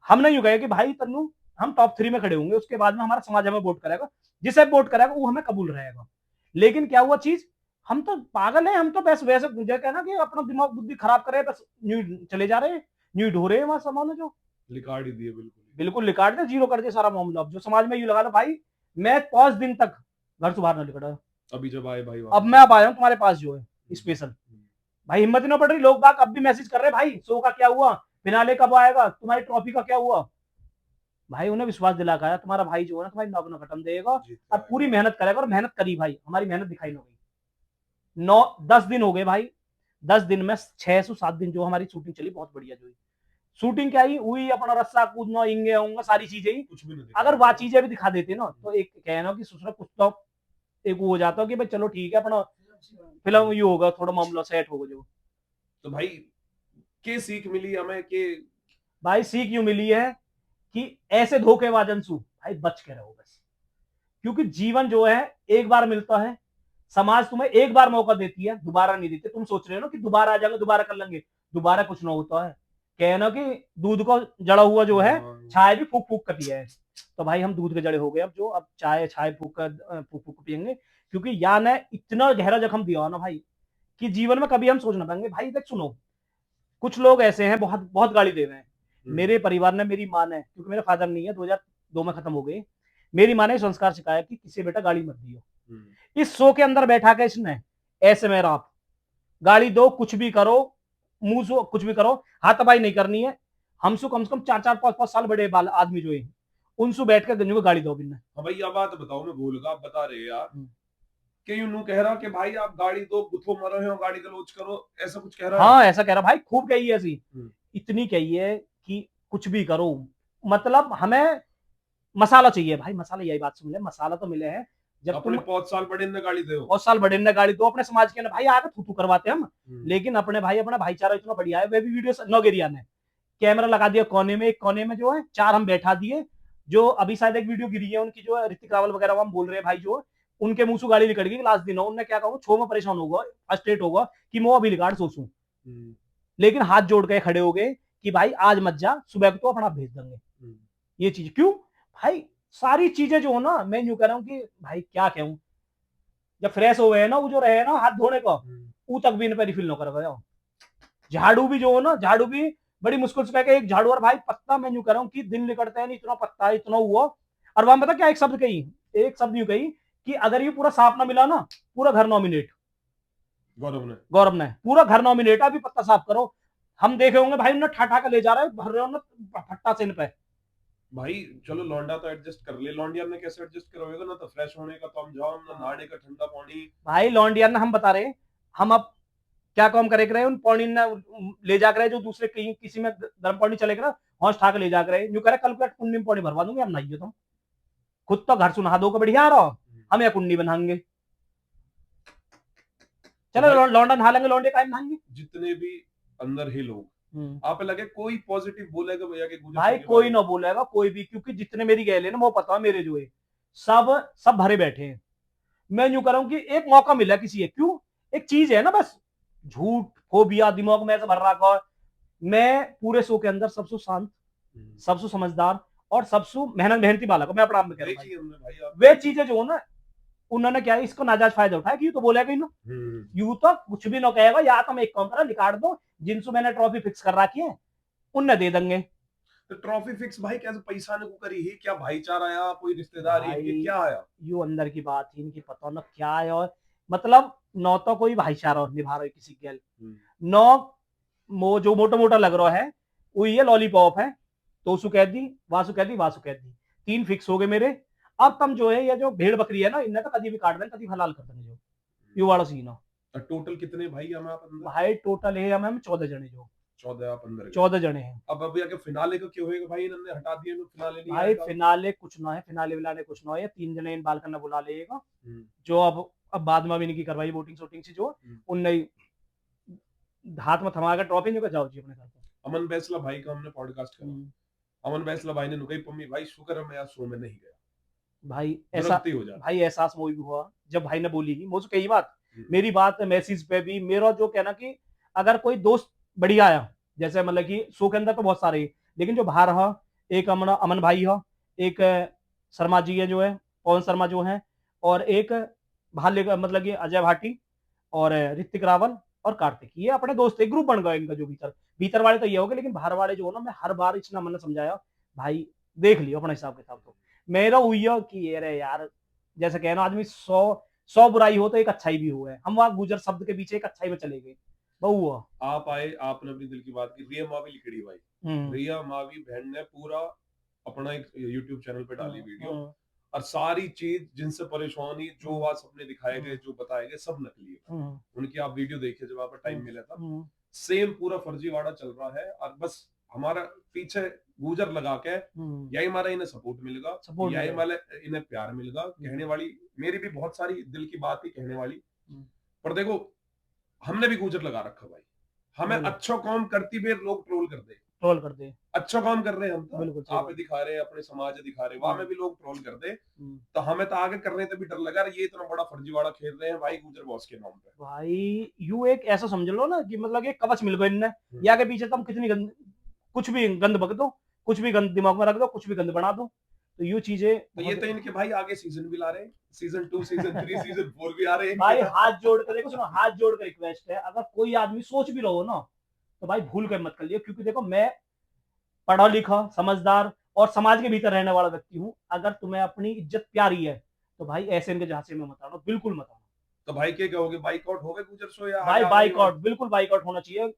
हमने यूं कहा कि भाई तन्नू हम टॉप 3 में खड़े होंगे, उसके बाद में हमारा समाज हमें वोट करेगा, जिसे वोट करेगा वो हमें कबूल रहेगा। लेकिन क्या हुआ चीज, हम तो पागल हैं, हम तो बस वैसे कहना कि अपना दिमाग बुद्धि खराब करे, बस चले जा रहे हैं, न्यू ढो रहे हैं। वहां सामान जो लिकाड़ ही दिए, बिल्कुल लिकाड़ दे, जीरो कर दिया सारा मामला। जो समाज में यूं लगा लो भाई, मैं 5 दिन तक घर से बाहर ना निकला। अभी जब आए भाई, अब मैं अब आया हूँ तुम्हारे पास जो है स्पेशल। भाई हिम्मत नहीं पड़ रही, लोग बाग अब भी मैसेज कर रहे हैं, भाई शो का क्या हुआ, फिनाले कब आएगा, तुम्हारी ट्रॉफी का क्या हुआ। भाई उन्हें विश्वास दिला कर तुम्हारा भाई जो है ना, तुम्हारी नौकरी खत्म देगा और पूरी मेहनत करेगा। और मेहनत करी भाई, हमारी मेहनत दिखाई नहीं गई। 10 दिन हो गए भाई, 10 दिन में 6 से 7 दिन जो हमारी शूटिंग चली, बहुत बढ़िया जो शूटिंग क्या ही हुई, अपना रस्सा कूदना, इंगे होंगे, सारी चीजें ही। कुछ भी नहीं अगर वह चीजें भी दिखा देते ना, तो एक कहना कि ससुरा कुछ तो एक वो हो जाता कि भाई चलो ठीक है, अपना फिल्म ये होगा, थोड़ा मामला सेट होगा जो। तो भाई के सीख मिली हमें कि भाई सीख यूं मिली है कि ऐसे धोखेबाजन से भाई बच के रहो बस, क्योंकि जीवन जो है एक बार मिलता है, समाज तुम्हें एक बार मौका देती है, दोबारा नहीं देती। तुम सोच रहे हो ना कि दोबारा आ जाएंगे, दोबारा कर लेंगे, दोबारा कुछ ना होता है। कहना कि दूध को जड़ा हुआ जो है चाय भी फूक फूक कर दिया है। तो भाई हम दूध के जड़े हो गए, अब जो अब चाय चाय फूक फूक पियेंगे, क्योंकि या ने इतना गहरा जख्म दिया ना भाई कि जीवन में कभी हम सोच ना पाएंगे। भाई देख सुनो, कुछ लोग ऐसे हैं, बहुत बहुत गाली दे रहे हैं। मेरे परिवार ने, मेरी माँ ने, क्योंकि मेरे फादर नहीं है, 2002 में खत्म हो गए, मेरी माँ ने संस्कार सिखाया कि किसी बेटा गाली मत दियो। इस शो के अंदर बैठा के इसने ऐसे में आप गाली दो, कुछ भी करो, मुंह से कुछ भी करो, हाथापाई नहीं करनी है। हमसे कम से कम 4-4 5-5 साल बड़े बाल आदमी जो है, उनसे बैठ कर गंजू को गाली दो बिना। हाँ भाई, ये बात बताओ, मैं भूल गया, आप बता रहे यार कि यूं कह रहा कि भाई आप गाड़ी दो, गुथो मरो है, गाड़ी गलोच करो, ऐसा कुछ कह रहा है। हाँ ऐसा कह रहा भाई, खूब कही है ऐसी, इतनी कही है कि कुछ भी करो, मतलब हमें मसाला चाहिए भाई, मसाला, यही बात सुन ले, मसाला तो मिले हैं जब अपने तुम 5 साल बड़े ने गाड़ी दो, बहुत साल बड़े ने गाली दो, अपने समाज के ना भाई आगे थू करवाते हम, लेकिन अपने भाई अपना भाईचारा इतना बढ़िया है। वे भी वीडियो नौगेरिया ने कैमरा लगा दिया कोने में, एक कोने में जो है 4 हम बैठा दिए। जो अभी शायद एक वीडियो गिरी है उनकी, जो है ऋतिक रावल वगैरह, हम बोल रहे हैं भाई, जो उनके मुंह से गाली निकल गई लास्ट दिन, उन्होंने क्या कहा, छो में परेशान होगा, फ्रस्ट्रेट होगा कि मैं अभी रिकॉर्ड सोचूं, लेकिन हाथ जोड़ के खड़े हो गए कि भाई आज मत जा, सुबह को तो अपना भेज देंगे। ये चीज क्यों भाई, सारी चीजें जो हो ना, मैं यूं कह रहा हूँ कि भाई क्या कहूं, जब फ्रेश हो गए ना, वो जो रहे ना हाथ धोने का, वो तक भी इन पर रिफिल न कर गया। झाड़ू भी जो हो ना, झाड़ू भी बड़ी मुश्किल से कहकर एक झाड़ू, और भाई पत्ता मैं यूं कह रहा हूँ कि दिन निकलते हैं नहीं, इतना पत्ता है, इतना हुआ। और वहां पता क्या एक शब्द कही, एक शब्द यूं कही कि अगर ये पूरा साफ ना मिला ना, पूरा घर नॉमिनेट। गौरव ने पूरा घर नॉमिनेट, अभी पत्ता साफ करो। हम देखे होंगे भाई, उन्हें ठा ठा ले जा रहे हैं, भर रहे हो ना फट्टा से इन पे। भाई चलो लौंडा तो एडजस्ट कर ले, लौंडिया ने कैसे एडजस्ट करोगे, ना तो फ्रेश होने का तम झाम, ना नहाने का ठंडा पानी। भाई लौंडिया ने, हम बता रहे, हम अब क्या काम करे रहे, उन पौनी ने ले जाकर रहे, जो दूसरे कहीं किसी में गर्म पानी चले रहा, हौस ठाक ले जाकर रहे, यूं करे कल प्लेट कुंडी में पानी भरवा दूंगे, हम नहाइए तुम, खुद तो घर सुनहा दो को बढ़िया रहो, हम यहाँ कुंडी बनाएंगे, चलो लौंडा नहा लेंगे, लौंडे का नहाएंगे। जितने भी अंदर ही लोग आप लगे कोई पॉजिटिव बोलेगा भैया के गुजर भाई कोई ना बोलेगा, कोई भी, क्योंकि जितने मेरी गैले ना, वो पता है मेरे जो है सब भरे बैठे हैं। मैं यूं कर रहा हूं कि एक मौका मिला किसी एक, क्यों, एक चीज है ना, बस झूठ फोबिया दिमाग में ऐसा भर रखा है। मैं पूरे शो के अंदर सबसे शांत, सबसे समझदार और सबसे मेहनती बालक, मैं अपना आप में कह रहा हूं। वे चीजें जो हो ना, उन्होंने क्या है, इसको नाजायज फायदा उठाया कि यू तो बोलेगा ही ना, यू तो कुछ भी ना कहेगा, या तो मैं एक काम करा लिखाड़ दो, जिनसे मैंने ट्रॉफी फिक्स कर रखी है उन्हें दे देंगे। तो ट्रॉफी फिक्स भाई कैसे, पैसा ने को करी ही क्या, भाईचारा आया, कोई रिश्तेदारी इनके क्या आया, यू अंदर की बात ही इनकी पता ना क्या है, और मतलब नौ तो कोई भाईचारा निभा रहा है किसी गैल, नौ जो मोटा मोटा लग रहा है वो ये लॉलीपॉप है, तो उसको कह दी, वासु कह दी, वासु कह दी, 3 फिक्स हो गए मेरे। अब तुम जो है, ये जो भेड़ बकरी है ना, इन्हें तो कभी भी काट दें, कभी हलाल कर देंगे, जो यू वाला सीन है। टोटल कितने भाई हम आप अंदर? भाई टोटल है हम 14 जने, जो 14 जने हैं। अब अभी आके फिनाले को क्यों होएगा भाई, इन्होंने हटा दिए, फिनाले नहीं भाई फिनाले कुछ ना है, फिनाले विनाले कुछ ना है, 3 जने इन बाल करना बुला लेगा, जो अब बाद में भी नहीं की करवाई वोटिंग शोटिंग से, जो उनने हाथ में थमा कर ट्रॉफी नहीं, जाओ जी अपने घर पर। अमन बैसला भाई का हमने पॉडकास्ट करा, अमन बैसला भाई ने नुकई पम्मी भाई शुक्र है मैं आज शो में नहीं गया, भाई ऐसा हो जाता। भाई एहसास मुझे भी हुआ जब भाई ने बोली कि मुझे कई बात, मेरी बात मैसेज पे भी मेरा जो कहना कि अगर कोई दोस्त बढ़िया आया, जैसे मतलब कि शो के अंदर तो बहुत सारे, लेकिन जो बाहर है, एक अमन भाई है, एक शर्मा जी है जो है, पवन शर्मा जो है, और एक बाहर मतलब कि अजय भाटी और ऋतिक रावल और कार्तिक, ये अपने दोस्त, एक ग्रुप बन गया इनका, जो भीतर भीतर वाले तो ये हो गए, लेकिन बाहर वाले जो हो ना, मैं हर बार इतना मन समझाया भाई देख लियो अपना हिसाब किताब, तो मेरा हुई है कि ये रे यार, जैसे कहना आदमी 100 बुराई हो तो एक अच्छाई भी हुआ है, हम वहां गुजर शब्द के पीछे एक अच्छाई में चले गए। बहुआ आप आए, आपने अपनी दिल की बात की, रिया मावी लिखड़ी भाई, रिया मावी बहन ने पूरा अपना एक यूट्यूब चैनल पे डाली वीडियो, और सारी चीज जिनसे परेशानी जो वहां सपने दिखाए गए, जो बताए गए, सब नकली है उनकी। आप वीडियो देखिए जब आपको टाइम मिला था, सेम पूरा फर्जीवाड़ा चल रहा है, और बस हमारा पीछे गुजर लगा के यही हमारा इन्हें सपोर्ट मिलेगा, सपोर्ट यही मिलेगा। हमारे इन्हें प्यार मिलेगा। कहने वाली मेरी भी बहुत सारी दिल की बात ही कहने वाली, पर देखो हमने भी गुजर लगा रखा भाई, हमें बिल्कुल। अच्छा काम करती भी लोग ट्रोल कर दे, ट्रोल कर दे। अच्छा काम कर रहे हैं हम तो, बिल्कुल सही आप बात। दिखा रहे हैं अपने समाज दिखा रहे हैं, वहां में भी लोग ट्रोल कर दे, हम्म। तो हमें तो आगे करने से भी डर लगा ये इतना बड़ा फर्जीवाड़ा खेल रहे हैं भाई गुजर बॉस के नाम पे। भाई यू एक ऐसा समझ लो ना कि मतलब एक कवच मिल गया इनने, या के पीछे तुम कितनी गंद, कुछ भी गंद बक दो, कुछ भी गंद दिमाग में रख दो, कुछ भी गंद बना दो, तो ये चीजें तो ये तो इनके भाई आगे सीजन भी ला रहे हैं, सीजन 2 सीजन 3 सीजन 4 भी आ रहे हैं भाई हाथ जोड़ कर देखो, सुनो, हाथ जोड़ कर रिक्वेस्ट है, अगर कोई आदमी सोच भी रहो ना, तो भाई भूल कर मत कर लियो, क्योंकि देखो मैं पढ़ा लिखा समझदार और समाज के भीतर रहने वाला व्यक्ति हूँ। अगर तुम्हें अपनी इज्जत प्यारी है तो भाई ऐसे इनके झांसे में मत आना, बिल्कुल मत आना। तो भाई क्या कहोगे, बाइकआउट हो गए गुजर शो या भाई आगे बाइकआउट, बिल्कुल बाइकआउट होना चाहिए।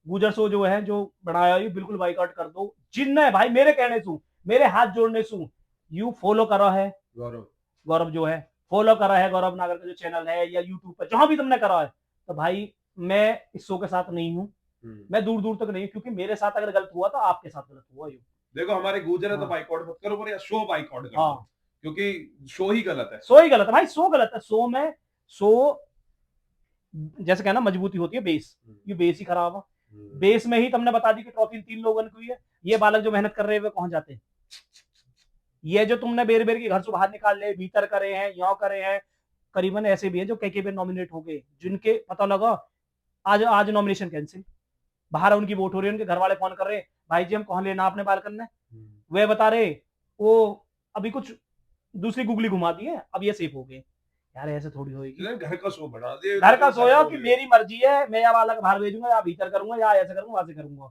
गुजर शो जो है, जो बनाया है, बिल्कुल बाइकआउट कर दो। जिनने भाई मेरे कहने सु, मेरे हाथ जोड़ने सु यू फॉलो करा है गौरव, गौरव जो है, फॉलो करा है गौरव नागर का जो चैनल है या यूट्यूब पर जहां भी तुमने करा है, तो भाई मैं इस शो के साथ नहीं हूँ, मैं दूर दूर तक नहीं हूँ, क्योंकि मेरे साथ अगर गलत हुआ तो आपके साथ गलत हुआ। यू देखो हमारे गुजर है तो हाँ। बाइकआउट मत करो, पर या शो बाइकआउट कर दो, हाँ, क्योंकि शो ही गलत है। शो ही गलत है भाई, शो गलत है। शो में शो जैसे कहना मजबूती होती है बेस, ये बेस ही खराब है। बेस में ही तुमने बता दी कि ट्रॉफी 3 लोगों की हुई है, ये बालक जो मेहनत कर रहे हैं वे कौन जाते हैं? ये जो तुमने बेर बेर के घर से बाहर निकाल ले, भीतर करे हैं, यहाँ करे हैं, करीबन ऐसे भी है जो कई बार नॉमिनेट हो गए, जिनके पता लगा आज आज नॉमिनेशन कैंसिल, बाहर उनकी वोट हो रही है, उनके घर वाले फोन कर रहे हैं, भाई जी हम कौन लेना आपने बाल करना है, वे बता रहे वो अभी कुछ दूसरी गुगली घुमा दी है, अब ये सेफ हो गए। यार ऐसे थोड़ी होगी, घर का शो बना दे, घर का सोया कि मेरी मर्जी है, मैं या बालक बाहर भेजूंगा या भीतर करूंगा या ऐसे करूंगा वैसे करूंगा।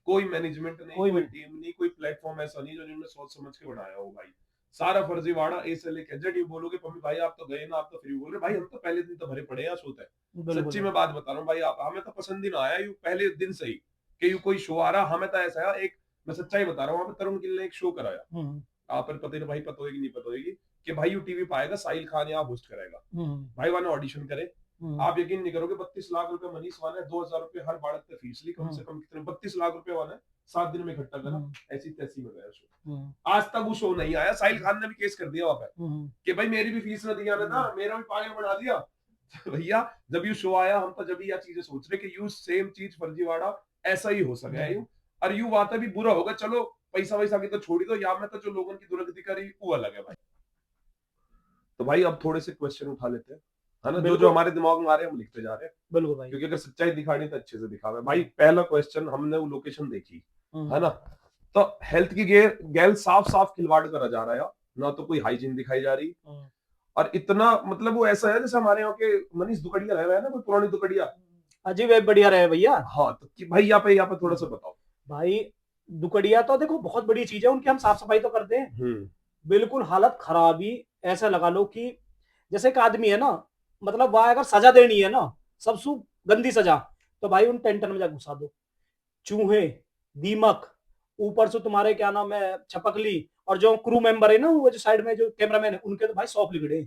कोई मैनेजमेंट नहीं, कोई कोई टीम नहीं, कोई प्लेटफॉर्म ऐसा नहीं जो जिन्होंने सोच समझ के बनाया हो भाई। सारा फर्जीवाड़ा ए से लेके जेड। यू बोलोगे पम्मी भाई आप तो गए ना, आप तो फ्री बोल रहे, भाई हम तो पहले दिन तो भरे पड़े हैं सोते हैं, सच्ची में बात बता रहा हूँ भाई, आप हमें तो पसंद ही ना आया यू पहले दिन से ही कि यू कोई शो आ रहा, हमें तो ऐसा है, एक मैं सच्चाई बता रहा हूँ, वहां पे तरुण गिल ने एक शो कराया, आप पता नहीं भाई पता होगी नहीं पता होगी, कि भाई यू टीवी पाएगा साहिल खान यहाँ होस्ट करेगा, भाई वहां ऑडिशन करे, आप यकीन नहीं करोगे 32 लाख रुपए मनीष वाला है, 2000 रुपए हर बालक पे फीस ली, कम से कम कितने 32 लाख रुपए वाला है, 7 दिन में इकट्ठा करा, ऐसी तैसी में गया शो। आज तक वो शो नहीं आया, साहिल खान ने भी केस कर दिया वहां पे कि भाई मेरी भी फीस न दिया ना, मेरा भी पागल बना दिया। भैया जब यू शो आया हम तो जब यह चीजें सोच रहे कि यू सेम चीज फर्जीवाड़ा ऐसा ही हो सका है यू, और यू वाता भी बुरा होगा, चलो पैसा वैसा की तो छोड़ी दो, या में तो जो लोगों की दुर्गति करी वो अलग है भाई। तो भाई अब थोड़े से क्वेश्चन उठा लेते हैं, है ना, जो जो हमारे दिमाग में आ रहे हैं हम लिखते जा रहे हैं, बिल्कुल भाई, क्योंकि अगर सच्चाई दिखानी तो अच्छे से दिखावे भाई। पहला क्वेश्चन, हमने वो लोकेशन देखी है ना, तो हेल्थ की गैल साफ साफ खिलवाड़ करा जा रहा है ना, तो कोई हाइजीन दिखाई जा रही, और इतना मतलब वो ऐसा है जैसे हमारे यहाँ के मनीष दुकड़िया रहे हैं ना, कोई पुरानी दुकड़िया, अजीब है, बढ़िया रहे भैया। हाँ तो भाई यहाँ पे थोड़ा सा बताओ भाई। दुकड़िया तो देखो बहुत बड़ी चीज है, उनकी हम साफ सफाई तो करते हैं, बिल्कुल हालत खराब ही, ऐसा लगा लो कि जैसे एक आदमी है ना, मतलब वहां अगर सजा देनी है ना, सबसे गंदी सजा, तो भाई उन टेंटन में जा घुसा दो, चूहे, दीमक, ऊपर से तुम्हारे क्या नाम है छपकली, और जो क्रू मेंबर है ना, वो जो साइड में जो कैमरामैन है, उनके तो भाई 100 लिगड़े।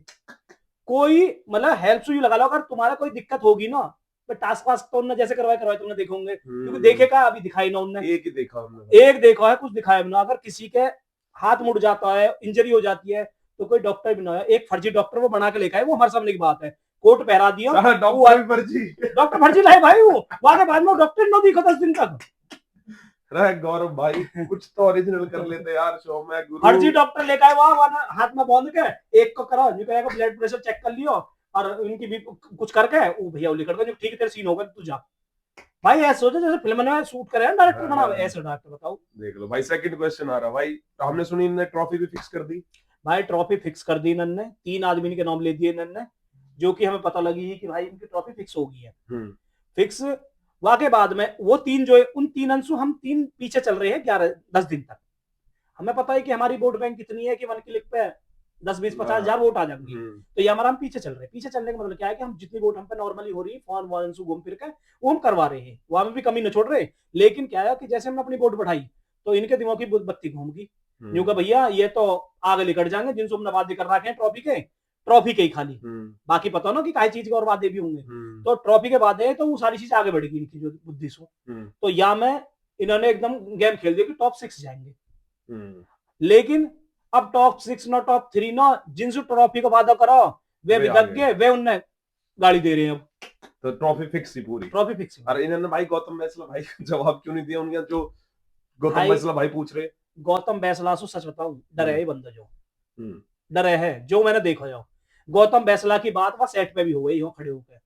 कोई मतलब हेल्प से लगा लो, अगर तुम्हारा कोई दिक्कत होगी ना, तो टास्क वास्क तो उन्होंने जैसे करवाए तुमने देखे होंगे, क्योंकि देखे का अभी दिखाई ना उन्होंने, एक ही देखा हमने, एक देखा है, कुछ दिखाया भी ना। अगर किसी के हाथ मुड़ जाता है, इंजरी हो जाती है, तो कोई डॉक्टर भी ना है, एक फर्जी डॉक्टर वो बना के लेकर आए, वो हमारे सामने की बात है, कोट पहरा दिया, डॉक्टर फर्जी, डॉक्टर फर्जी लाए भाई, वो वहां के बाद में डॉक्टर ना दिखा 10 दिन तक। गौरव भाई कुछ तो ओरिजिनल कर लेते यार शो में, फर्जी डॉक्टर लेकर आए, वहां हाथ में बांध के, एक को करा ब्लड प्रेशर चेक कर लियो, और इनकी भी कुछ करके वो भैया लिख कर, ठीक है तेरे सीन होगा तू जा। भाई ऐसा सोचो जैसे फिल्म में शूट करे डायरेक्टर बना, ऐसे डायरेक्टर बताओ। देख लो भाई, सेकंड क्वेश्चन आ रहा भाई, तो हमने सुनी इन्होंने ट्रॉफी भी फिक्स कर दी, भाई ट्रॉफी फिक्स कर दी इन्होंने, 3 आदमी के नाम ले दिए इन्होंने, जो कि हमें पता लगी कि भाई इनकी ट्रॉफी फिक्स हो गई है। फिक्स हुआ के बाद में वो 3 जो है, उन 3 अंशु हम 3 पीछे चल रहे हैं 11-10 दिन तक। हमें पता है कि हमारी वोट बैंक कितनी है कि 1 क्लिक पे 10-20-50 वोट आ जाएंगी, तो ये हमारा हम पीछे चल रहे हैं। पीछे चलने का मतलब क्या है कि हम जितनी वोट हम पे नॉर्मली हो रही है, फोन वन से घूम फिर के वो हम करवा रहे हैं, वहां में भी कमी न छोड़ रहे। लेकिन क्या है कि जैसे हमने अपनी वोट बढ़ाई, तो इनके दिमाग की बत्ती घूम गई, यूं का भैया ये तो आगे निकट जाएंगे, जिनसे हमने वादे कर रखे हैं ट्रॉफी के ही खाली, बाकी पता ना कि कई चीज के और वादे भी होंगे, तो ट्रॉफी के वादे तो वो सारी चीज आगे बढ़ेगी इनकी जो बुद्धि से। तो या मैं इन्होंने एकदम गेम खेल दिया कि टॉप 6 जाएंगे। हम्म, लेकिन अब टॉप 6 ना टॉप 3 ना, जिनसे ट्रॉफी का वादा करो वे वे भी आ दग गए, वे उन्हें गाली दे रहे हैं। अब तो ट्रॉफी फिक्स ही पूरी। ट्रॉफी फिक्स है अरे इन्होंने भाई गौतम बैसला भाई को जवाब क्यों नहीं दिया उनके जो गौतम भाई। बैसला भाई पूछ रहे। गौतम बैसला से सच बताऊं, डरे है ये बंदा जो हम्म, डरे है, जो मैंने देखा जाओ। गौतम बैसला की बात वहां सेट पे भी हो गई हो खड़े होकर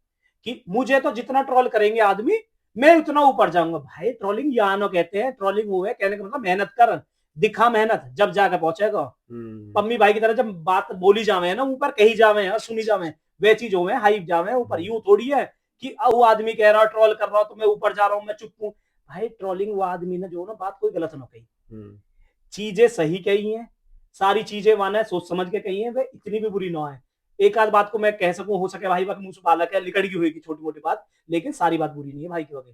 कि मुझे तो जितना ट्रोल करेंगे आदमी मैं उतना ऊपर जाऊंगा। भाई ट्रोलिंग यानो कहते हैं, ट्रोलिंग वो है कहने का मतलब मेहनत कर, दिखा मेहनत, जब जाकर पहुंचेगा। पम्मी भाई की तरह जब बात बोली जावे ना, ऊपर कही जावे और सुनी जावे, वे चीज हो हाइप जावे ऊपर। यूं थोड़ी है कि वो आदमी कह रहा ट्रोल कर रहा तो मैं ऊपर जा रहा हूं, मैं चुप हूं। भाई ट्रोलिंग वो आदमी ने जो ना बात कोई गलत ना कही, चीजें सही कही हैं, सारी चीजें माने सोच समझ के कही है, वे इतनी भी बुरी ना है। एक आध बात को मैं कह सकूं, हो सके भाई मुंह से बालक है, लिकड़ गई होगी छोटी मोटी बात, लेकिन सारी बात बुरी नहीं है भाई की वजह।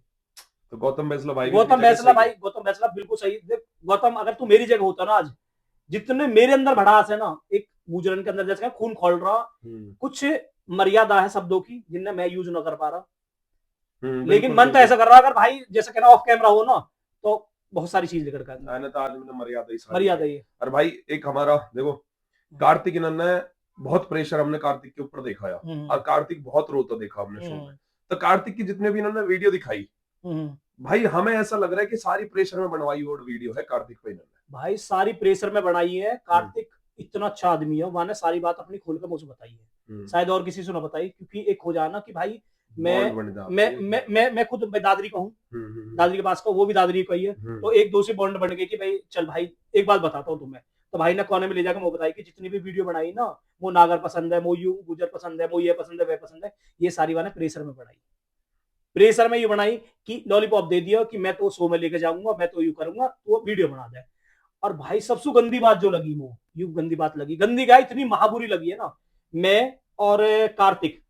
तो गौतम बैसला भाई गौतम बैसला भाई, गौतम बैसला बिल्कुल सही। गौतम अगर तू मेरी जगह होता ना आज, जितने मेरे अंदर भड़ास है ना, एक मुजरन के अंदर जैसे खून खोल रहा, कुछ मर्यादा है शब्दों की जिन्हें मैं यूज ना कर पा रहा, लेकिन मन तो ऐसा कर रहा अगर भाई जैसे कहना ऑफ कैमरा हो ना तो बहुत सारी चीज निकल कर तो आदमी ने मर्यादा ही है। और भाई एक हमारा देखो कार्तिक ने बहुत प्रेशर हमने कार्तिक के ऊपर देखा है और कार्तिक बहुत रोता देखा हमने शो में। तो कार्तिक की जितने भी इन्होंने वीडियो दिखाई भाई हमें ऐसा लग रहा है कि सारी प्रेशर में बनवाई हुई वीडियो है कार्तिक पे इन्होंने। भाई सारी प्रेशर में बनाई है। कार्तिक इतना अच्छा आदमी है, मैंने सारी बात अपनी खोल कर मुझे बताई है, शायद और किसी से ना बताई, क्योंकि एक हो जाना कि भाई मैं खुद दादरी का हूँ, दादरी के पास का, वो भी दादरी का ही है, तो एक दो से बॉन्ड बन गई कि भाई चल भाई एक बात बताता हूँ तुम्हें। तो भाई ने कोने में ले जाकर वो बताई कि जितनी भी वीडियो बनाई ना, वो नागर पसंद है, वो यू गुजर पसंद है, वो ये पसंद है, वह पसंद है, ये सारी बातें प्रेशर में बनाई। प्रेशर में ये बनाई कि लॉलीपॉप दे दिया कि मैं तो शो में लेके जाऊंगा, मैं तो यू करूंगा, तो वो वीडियो बना दे। और भाई सबसे गंदी बात जो लगी, वो यू गंदी बात लगी, गंदी क्या इतनी महाबुरी लगी है ना, मैं और कार्तिक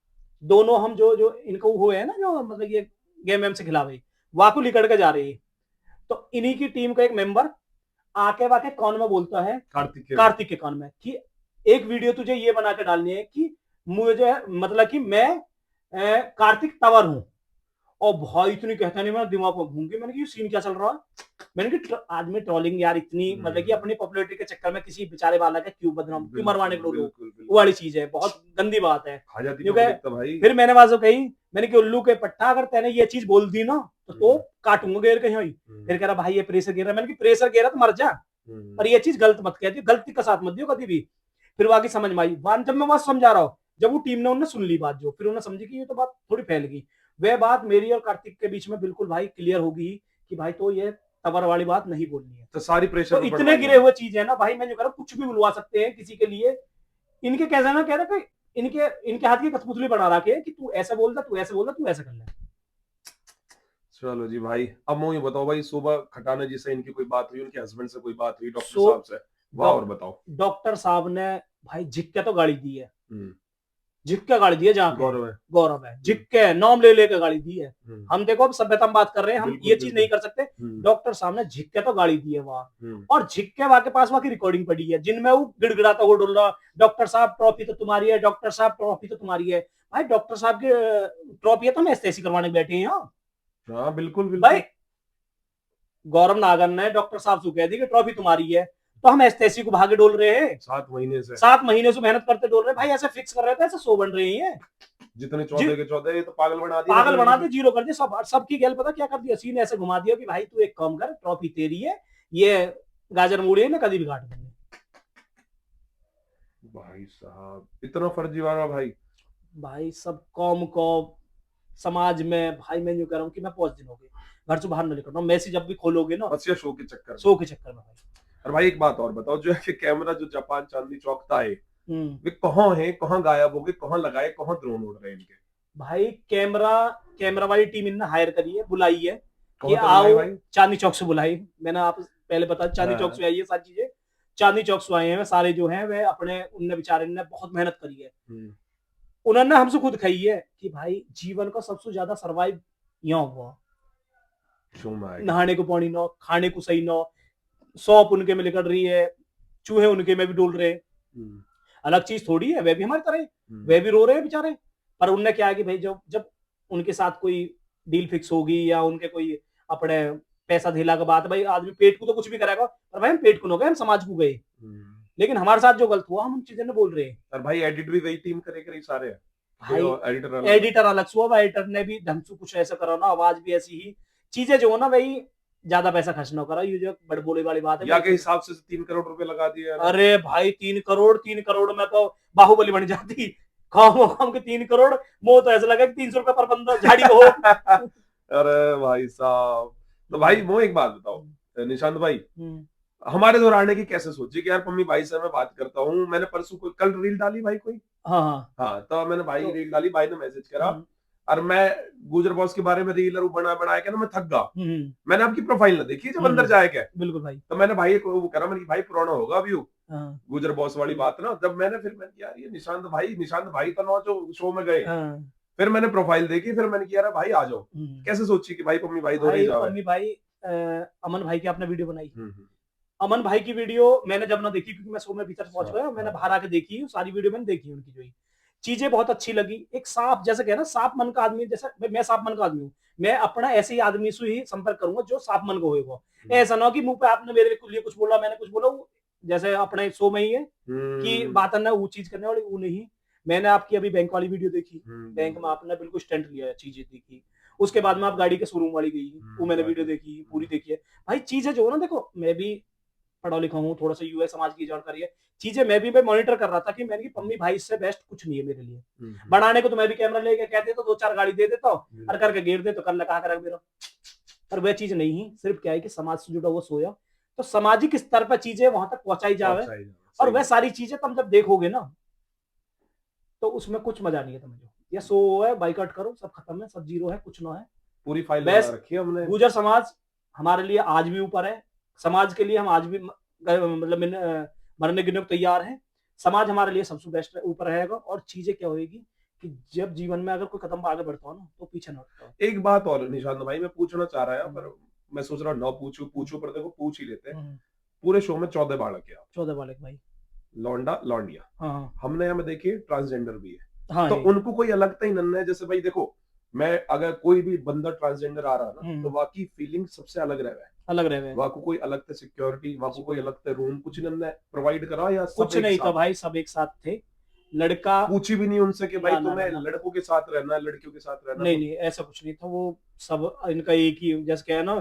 दोनों हम जो जो इनको हुए हैं ना, जो मतलब ये गेम वेम से खिलावे वाकू लिकड़ के जा रही है, तो इन्हीं की टीम का एक मेंबर आके वाके कान में बोलता है कार्तिक के कान में कि एक वीडियो तुझे ये बना के डालनी है कि मुझे मतलब कि मैं कार्तिक तंवर हूं। और भाई इतनी कहता नहीं, मेरा दिमाग में घूम गई। मैंने कि ये सीन क्या चल रहा है, मैंने कि आदमी ट्रोलिंग यार इतनी मतलब कि अपनी पॉपुलैरिटी के चक्कर में किसी बेचारे वाला का क्यों बदनाम, क्यों मरवाने को लोग, वो वाली चीज है, बहुत गंदी बात है। फिर मैंने बाजू कही, मैंने कि उल्लू के पट्टा अगर तेने ये चीज बोल दी ना तो काटूंगा गेर कहीं। फिर कह रहा भाई ये प्रेशर गिर रहा है, मैंने कि प्रेशर गिरा तो मर जा, पर ये चीज गलत मत कह दियो, गलती का साथ मत दियो कभी भी। फिर वाकई समझ में आई, जब मैं वहां समझा रहा हूँ, जब वो टीम ने उन्हें सुन ली बात, जो फिर उन्हें समझी कि ये तो बात थोड़ी फैल गई, वह बात मेरी और कार्तिक के बीच में बिल्कुल भाई क्लियर होगी कि भाई तो ये तबर वाली बात नहीं बोलनी है। तो सारी प्रेशर तो इतने गिरे हुए चीज है ना भाई, मैं जो कह रहा हूँ कुछ भी बुलवा सकते हैं किसी के लिए। इनके कैसा ना कह रहा इनके हाथ की कठपुतली बना रखे कि तू ऐसा बोल रहा, तू ऐसा बोल रहा, तू ऐसा कर ले। चलो जी भाई, अब मुझे बताओ भाई, सुबह खटाना जी से इनकी कोई बात हुई, उनके हस्बैंड से कोई बात हुई, डॉक्टर साहब से? वाह, और बताओ। डॉक्टर साहब ने भाई झिक्के तो गाड़ी दी है, झिक्के गाड़ी दी है, जहाँ गौरव है झिक्के नाम ले लेकर गाड़ी दी है। हम देखो अब सभ्यता में बात कर रहे हैं, हम ये चीज नहीं कर सकते। डॉक्टर साहब ने झिक्के तो गाड़ी दी है वहां, और झिक्के वहां के पास वहां की रिकॉर्डिंग पड़ी है जिनमें वो गिड़गिड़ाता हुआ डुल रहा, डॉक्टर साहब ट्रॉफी तो तुम्हारी है, डॉक्टर साहब ट्रॉफी तो तुम्हारी है। भाई डॉक्टर साहब की ट्रॉफी है तो हम एस्थेसी करवाने बैठे हैं यहाँ। हाँ बिल्कुल भाई गौरव नागर ने डॉक्टर साहब से कह दी कि ट्रॉफी तुम्हारी है, तो हम एस्थेसी को भागे डोल रहे हैं। 7 महीने से मेहनत करते डोल रहे हैं भाई, ऐसे फिक्स कर रहे थे, ऐसे शो बन रही है। जितने 14 के 14 तो पागल बना दिए, जीरो कर दिया सबकी गैल। पता क्या कर दिया सीन, ऐसे घुमा दिया कि भाई तू एक काम कर, ट्रॉफी तेरी है, ये गाजर मूड़ी है ना, कभी भी काट देंगे। भाई साहब इतना फर्जीवाड़ा भाई सब कौम को समाज में भाई, मैं यूं कह रहा हूँ कि मैं 5 दिन हो गए घर से बाहर नहीं निकल रहा हूँ। मैसेज जब भी खोलोगे ना बस ये शो के चक्कर में भाई। और भाई एक बात और बताओ, जो है कि कैमरा जो जापान चांदनी चौक था वे कहाँ है, कहाँ गायब हो गए, कहाँ लगाए, कहाँ ड्रोन उड़ रहे हैं इनके? भाई कैमरा वाली टीम इन्होंने हायर करी है, बुलाई है कि आओ चांदनी चौक से बुलाई। मैंने आप पहले बता, चांदनी चौक से आई है सारी चीजें, चांदनी चौक से आए हैं सारे जो हैं वे अपने, उनने बेचारे ने बहुत मेहनत करी है। उन्होंने हमसे खुद कही है कि भाई जीवन का सबसे ज्यादा सर्वाइव यहाँ हुआ, नहाने को पानी ना, खाने को सही ना, सौंप उनके में निकल रही है, चूहे उनके में भी डोल रहे, अलग चीज थोड़ी है, वे भी हमारी तरह, वे भी रो रहे हैं बेचारे। पर उनने क्या कि भाई जब उनके साथ कोई डील फिक्स होगी या उनके कोई अपने पैसा धेला का बात है भाई, आदमी पेट को तो कुछ भी करेगा, पर भाई हम पेट को न गए, हम समाज को गए। लेकिन हमारे साथ जो गलत हुआ हम उन चीजें ने बोल रहे हैं। और भाई एडिट भी वही टीम करे सारे हैं। भाई एडिटर एडिटर अलग से हुआ, एडिटर ने भी ढंग से कुछ ऐसा करो ना, आवाज भी ऐसी ही, चीजें जो है ना भाई ज्यादा पैसा खर्च ना करो, ये जो बड़ बोले वाली बात है। या के हिसाब से 3 करोड़ रुपए लगा दिए। अरे भाई 3 करोड़ में तो बाहुबली बन जाती। खाओ के 3 करोड़, मुंह तो ऐसा लगा कि 300 रुपए पर बंदा झाड़ी को हो। अरे भाई साहब, तो भाई वो एक बात बताओ निशांत भाई, हमारे दौरान की कैसे सोची कि यार पम्मी भाई से मैं बात करता हूँ, मैंने परसों कोई कल रील डाली भाई कोई, हाँ तो मैंने भाई रील डाली, भाई ने मैसेज करा, और मैं गुजर बॉस के बारे में रील बना के ना मैं थक गया। मैंने आपकी प्रोफाइल ना देखी जब अंदर जाए क्या, बिल्कुल भाई, तो मैंने भाई को वो करा, मैंने भाई पुराना होगा व्यू गुजर बॉस वाली बात ना, जब मैंने फिर यार ये निशांत भाई तो ना जो शो में गए, फिर मैंने प्रोफाइल देखी, फिर मैंने किया भाई आ जाओ। कैसे सोची कि भाई पम्मी भाई दौड़े जाओ। पम्मी भाई अमन भाई की आपने वीडियो बनाई, अमन भाई की वीडियो मैंने जब ना देखी, क्योंकि मैं शो में भीतर पहुंच गया, मैंने बाहर आके देखी सारी वीडियो मैंने देखी, उनकी जो चीजें बहुत अच्छी लगी। एक साफ, जैसे कहना साफ मन का आदमी, जैसा मैं साफ मन का आदमी हूँ, मैं अपना ऐसे ही आदमी से ही संपर्क करूंगा जो साफ मन का होगा। ऐसा ना कि मुंह पे आपने मेरे लिए कुछ बोला, मैंने कुछ बोला, जैसे अपने शो में ही है कि बात ना वो चीज करने वाली, वो नहीं। मैंने आपकी अभी बैंक वाली वीडियो देखी, बैंक में आपने बिल्कुल स्टंट लिया, चीजें देखी, उसके बाद में आप गाड़ी के शोरूम वाली गई, वो मैंने वीडियो देखी, पूरी देखी है भाई। चीजें जो है ना, देखो मैं भी पढ़ा लिखा हूँ, थोड़ा सा यूएस समाज की जानकारी है, चीजें मैं भी मॉनिटर कर रहा था कि मैंने की पम्मी भाई इससे बेस्ट कुछ नहीं है मेरे लिए। बनाने को तो मैं भी कैमरा लेके कहते तो 2-4 गाड़ी दे देता हूँ, और करके घेर दे तो कर लगा कर मेरा, पर वह चीज नहीं। सिर्फ क्या है कि समाज से जुड़ा हुआ सोया, तो सामाजिक स्तर पर चीजें वहां तक पहुंचाई जावे, और वह सारी चीजें तुम जब देखोगे ना तो उसमें कुछ मजा नहीं है। समझो ये शो है, बाइकआउट करो, सब खत्म है, सब जीरो है, कुछ ना है, पूरी फाइल बना रखी है हमने। गुजर समाज हमारे लिए आज भी ऊपर है, समाज के लिए हम आज भी मतलब मरने गिरने को तैयार है। समाज हमारे लिए सबसे बेस्ट ऊपर रहेगा, और चीजें क्या होगी कि जब जीवन में अगर कोई कदम आगे बढ़ता हो ना तो पीछे ना हटता हो। एक बात और निशांत भाई मैं पूछना चाह रहा है, पर मैं सोच रहा हूँ ना पूछू पर देखो पूछ ही लेते हैं। पूरे शो में 14 बालक है, 14 बालक भाई, लौंडा लौंडिया, हाँ। हमने यहाँ में देखिए ट्रांसजेंडर भी है, हाँ, तो उनको कोई अलग ही नन्ना है। जैसे भाई देखो, मैं अगर कोई भी बंदा ट्रांसजेंडर आ रहा ना, तो वाकई फीलिंग सबसे अलग रह है, अलग रहे, वाको कोई अलग से सिक्योरिटी, वाको कोई अलग से रूम, कुछ नहीं प्रोवाइड करा, या कुछ नहीं था भाई, सब एक साथ थे। लड़का पूछी भी नहीं उनसे कि भाई तुम्हें लड़कों के साथ रहना है लड़कियों के साथ रहना, नहीं ऐसा कुछ नहीं था। वो सब इनका एक ही, जैसे क्या है ना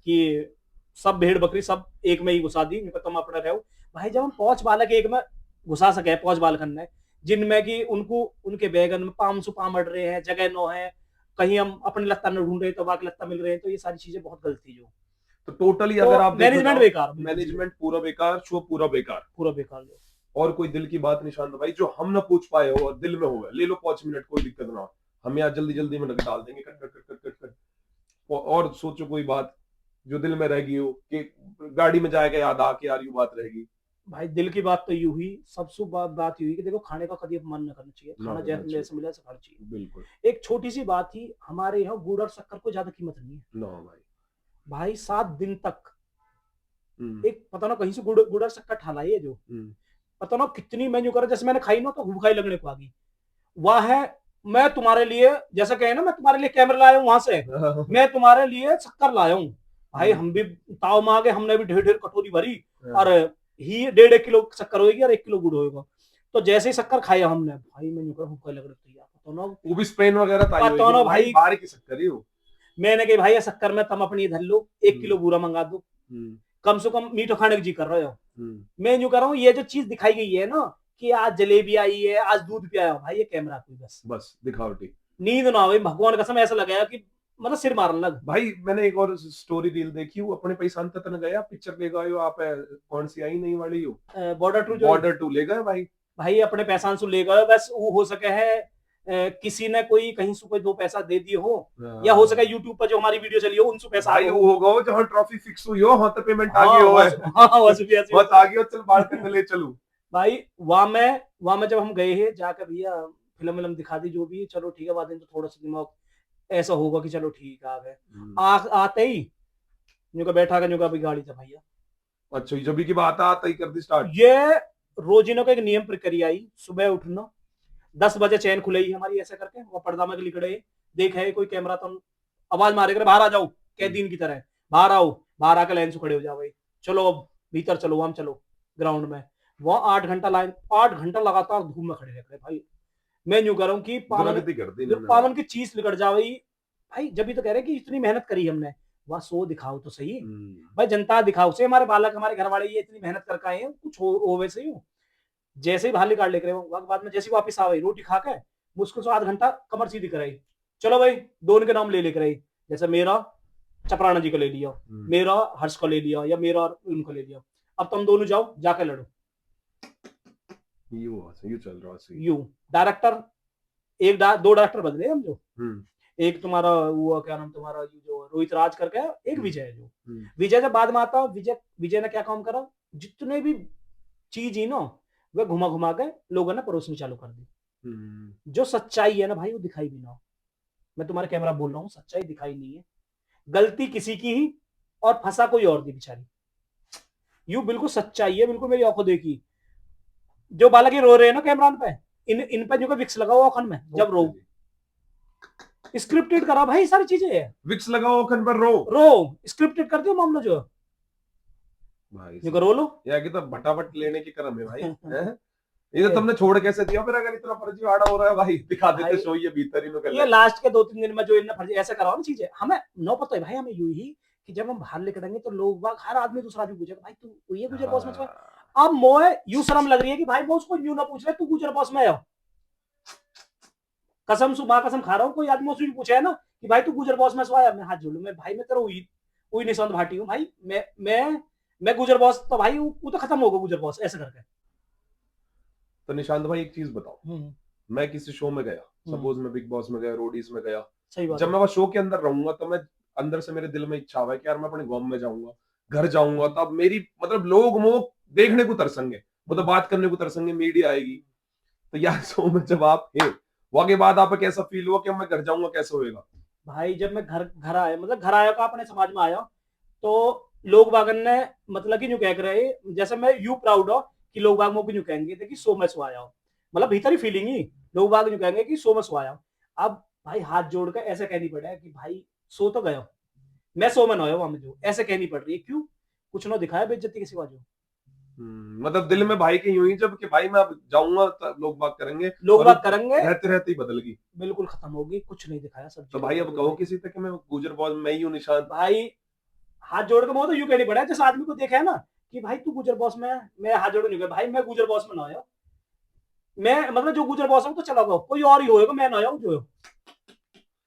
कि सब भेड़ बकरी सब एक में ही घुसा दी, तुम अपना रहो भाई। जब हम 5 बालक एक में घुसा सके, 5 बालक ने, जिनमें कि उनको उनके बैगन में 500 पाम अड़ रहे हैं, जगह नो है, कहीं हम अपने लत्ता न ढूंढ रहे तो बाकी लत्ता मिल रहे हैं, तो ये सारी चीजें बहुत गलत थी। जो तो टोटली अगर आप मैनेजमेंट बेकार, मैनेजमेंट पूरा बेकार, शो पूरा बेकार। और कोई दिल की बात निशांत भाई जो हम ना पूछ पाए हो और दिल में हो, ले लो 5 मिनट, कोई दिक्कत ना हो, हम यहाँ जल्दी में डाल देंगे, कट। और सोचो कोई बात जो दिल में रहेगी हो, कि गाड़ी में जाएगा याद आके यार ये बात रहेगी। भाई दिल की बात तो यू हुई, सबसे बात यू हुई कि देखो खाने का कभी मन न करना चाहिए, खाना जैसे मिला से खाना चाहिए। बिल्कुल एक छोटी सी बात थी, हमारे यहाँ गुड़ और शक्कर को ज्यादा कीमत नहीं है। भाई 7 दिन तक एक पता ना कहीं से गुड़ और शक्कर ठालाई है, जो पता ना कितनी मेन्यू करा, जैसे मैंने खाई ना तो भूखाई लगने को आ गई। वह है मैं तुम्हारे लिए, जैसा कहे ना मैं तुम्हारे लिए कैमरा लाया हूँ वहां से, मैं तुम्हारे लिए शक्कर लाया हूँ भाई। हम भी ताव मांगे, हमने भी ढेर कटोरी भरी, और ही 1.5 किलो शक्कर होगी और 1 किलो गुड़ होगा। तो जैसे ही शक्कर खाया हमने भाई, मैं भूखा लग रही थी, पता ना वो भी स्पेन वगैरह था भाई, बाहर की शक्कर ही हो। मैंने कही भाई शक्कर में तुम अपनी इधर लो, 1 किलो बूरा मंगा दो, कम से कम मीठा खाने की जी कर रहे हो। मैं जो कर रहा हूँ, ये जो चीज दिखाई गई है ना कि आज जलेबी आई है, आज दूध पिया है, भाई ये कैमरा कोई बस दिखावटी, नींद ना हो भगवान कसम, ऐसा लगा कि मतलब सिर मारने लग। भाई मैंने एक और स्टोरी रील देखी, वो अपने पैसा अंत गया, पिक्चर ले गए हो आप, कौन सी आई नहीं वाली हो, बॉर्डर 2 ले गए भाई अपने पैसा ले गए, बस वो हो सके है किसी ने कोई कहीं से कोई 2 पैसा दे दिए हो, या हो सके यूट्यूब पर जो हमारी वीडियो चली हो उनसे पैसा भाई वो होगा जहां ट्रॉफी फिक्स हुई हो, वहां तो पेमेंट आ गई हो, बस आ गई हो, चल बाहर करने ले चलूं भाई। वहां में जब हम गए हैं जाकर, भैया फिल्म दिखा दी जो भी, चलो ठीक है, बाद में तो थोड़ा सा दिमाग ऐसा होगा कि चलो ठीक आ गए। आते ही न्यू बैठा कर न्यू का गाड़ी था भैया। अच्छा जब की बात आते ही कर दी स्टार्ट। ये रोजिनों का एक नियम प्रक्रिया आई, सुबह उठना 10 बजे चैन खुलेगी हमारी, ऐसे करके वो पर्दा में लिखड़े देखे कोई कैमरा, तो आवाज मारे कर बाहर आ जाओ, कैदीन की तरह बाहर आओ, बाहर आकर लाइन से खड़े हो जाओ भाई, चलो अब भीतर चलो, हम चलो ग्राउंड में। वहां 8 घंटा लाइन, 8 घंटा लगातार धूप में खड़े रहते भाई। मैं यूं कह रहा हूँ कि दुर्गति कर दी जो इन्होंने। पावन की चीज निकट जाए भाई, जब भी तो कह रहे हैं कि इतनी मेहनत करी हमने, वह शो दिखाओ तो सही भाई, जनता दिखाओ से, हमारे बालक हमारे घर वाले ये इतनी मेहनत करके आए हैं, कुछ हो वैसे ही हो। जैसे ही बाहर निकाल लेकर बाद में जैसे ही वापस आ गई, रोटी खा के मुश्किल से 8 घंटा कमर सीधी कराई, चलो भाई दोनों के नाम ले लेकर आई, जैसे मेरा चपराना जी को ले लिया, मेरा हर्ष को ले लिया, या मेरा उनको ले लिया, अब तुम दोनों जाओ जाके लड़ो। यू चल रहा है यू डायरेक्टर, दो डायरेक्टर बदले हम जो, एक तुम्हारा वो क्या नाम तुम्हारा जो रोहित राज करके है, एक विजय है जो, विजय जब बाद में आता, विजय ने क्या काम करा, जितने भी चीज ही ना वह घुमा घुमा के लोगों ने परोसनी चालू कर दी। जो सच्चाई है ना भाई वो दिखाई भी ना, मैं तुम्हारे कैमरा बोल रहा हूँ, सच्चाई दिखाई नहीं है, गलती किसी की ही और फंसा कोई और दी बेचारी। यू बिल्कुल सच्चाई है, बिल्कुल मेरी आंखों देखी। जो बालक रो रहे हैं ना कैमरा पे, इन पे जो विक्स लगाओ अखन में, जब रो स्क्रिप्टेड करा भाई, सारी चीजें है, विक्स लगाओ अखन पर रो स्क्रिप्टेड कर दियो मामला जो भाई, जो रो लो या कि तो भटाभट लेने की क्रम है भाई। ये तो तुमने छोड़ कैसे दिया फिर, अगर इतना फर्जीवाड़ा हो रहा है भाई, दिखा देते शो ये भीतर ही कर ये लास्ट के 2-3 दिन में जो इन्हें फर्जी ऐसा कराओ ना चीजें, हमें नो पता है भाई, हमें यूं ही कि जब हम बाहर लेकर आएंगे तो लोग बाग हर आदमी दूसरा आदमी पूछेगा भाई तू ये गुजर बॉस में छुआ। अब मोए यूं शर्म लग रही है कि भाई मैं उसको यूं ना पूछ रहे तू गुजर बॉस में आओ, कसम सुबह कसम खा रहा हूँ, कोई आदमी उससे पूछा है ना कि भाई तू गुजर बॉस में आया, मैं हाथ जोड़ू, मैं भाई मैं तेरा वही निशांत भाटी हूँ भाई, मैं गुजर बॉस तो भाई वो तो खत्म होगा गुजर बॉस ऐसे करके। तो निशांत भाई एक चीज बताओ, मैं किसी शो में गया, सपोज मैं बिग बॉस में गया, रोडीज में गया, सही बात, जब मैं वह शो के अंदर रहूंगा तो मैं अंदर से मेरे दिल में इच्छा हुआ कि यार मैं अपने गांव में जाऊंगा, घर जाऊंगा, तब मेरी मतलब लोग मुझे देखने को तरसेंगे, मतलब बात करने को तरसेंगे, मीडिया आएगी। तो यार शो में जब आप हैं, वहां के बाद आपको कैसा फील हुआ कि मैं घर जाऊंगा, कैसा होएगा भाई? जब मैं घर आया, मतलब घर आया का अपने समाज में आया, तो लोग बागन ने मतलब कि यूं कह रहे, जैसे मैं यू प्राउड हो कि लोग बाग मुझे यूं कहेंगे कि सो में सो आया हो, मतलब भीतर ही फीलिंग ही लोग बाग यूं कहेंगे कि सो में सो आया हो। अब भाई हाथ जोड़कर ऐसे कहनी पड़ा है कि भाई सो तो गया, मैं सो में ना हो, वहां जो ऐसे कहनी पड़ रही है, क्यों? कुछ ना दिखाया बेइज्जती के सिवा जो। मतलब दिल में भाई के यूं ही जब कि भाई मैं अब जाऊंगा तो लोग बात करेंगे, लोग बात करेंगे, रहते रहते ही बदल गई, बिल्कुल खत्म होगी, कुछ नहीं दिखाया सब। तो भाई अब कहो किसी तक कि मैं गुजर बॉस मैं ही हूँ निशांत भाई, हाथ जोड़ के तो यूं कहनी पड़ा है, जैसे आदमी को देखा है ना कि भाई तू गुजर बॉस में, मैं हाथ जोड़ नहीं गया भाई, मैं गुजर बॉस में ना आया, मैं मतलब जो गुजर बॉस है तो चला गया, कोई और ही होएगा, मैं ना आया हूं जो,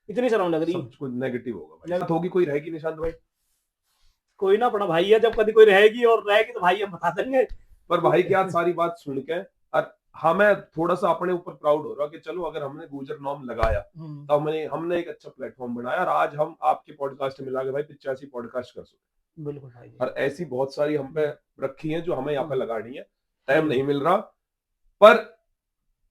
इतनी शर्म लग रही है। सब कुछ नेगेटिव होगा भाई, होगी कोई रहेगी निशांत भाई, कोई ना अपना भाई है, जब कभी कोई रहेगी और रहेगी तो भाई हम बता देंगे। पर भाई की आज सारी बात सुन के और हमें थोड़ा सा अपने ऊपर प्राउड हो रहा कि चलो अगर हमने गुजर नाम लगाया तो हमने एक अच्छा प्लेटफॉर्म बनाया, और आज हम आपके पॉडकास्ट में मिला के भाई 85 पॉडकास्ट कर सकते। बिल्कुल भाई, और ऐसी बहुत सारी हम पे रखी है जो हमें यहाँ पे लगानी है, टाइम नहीं मिल रहा, पर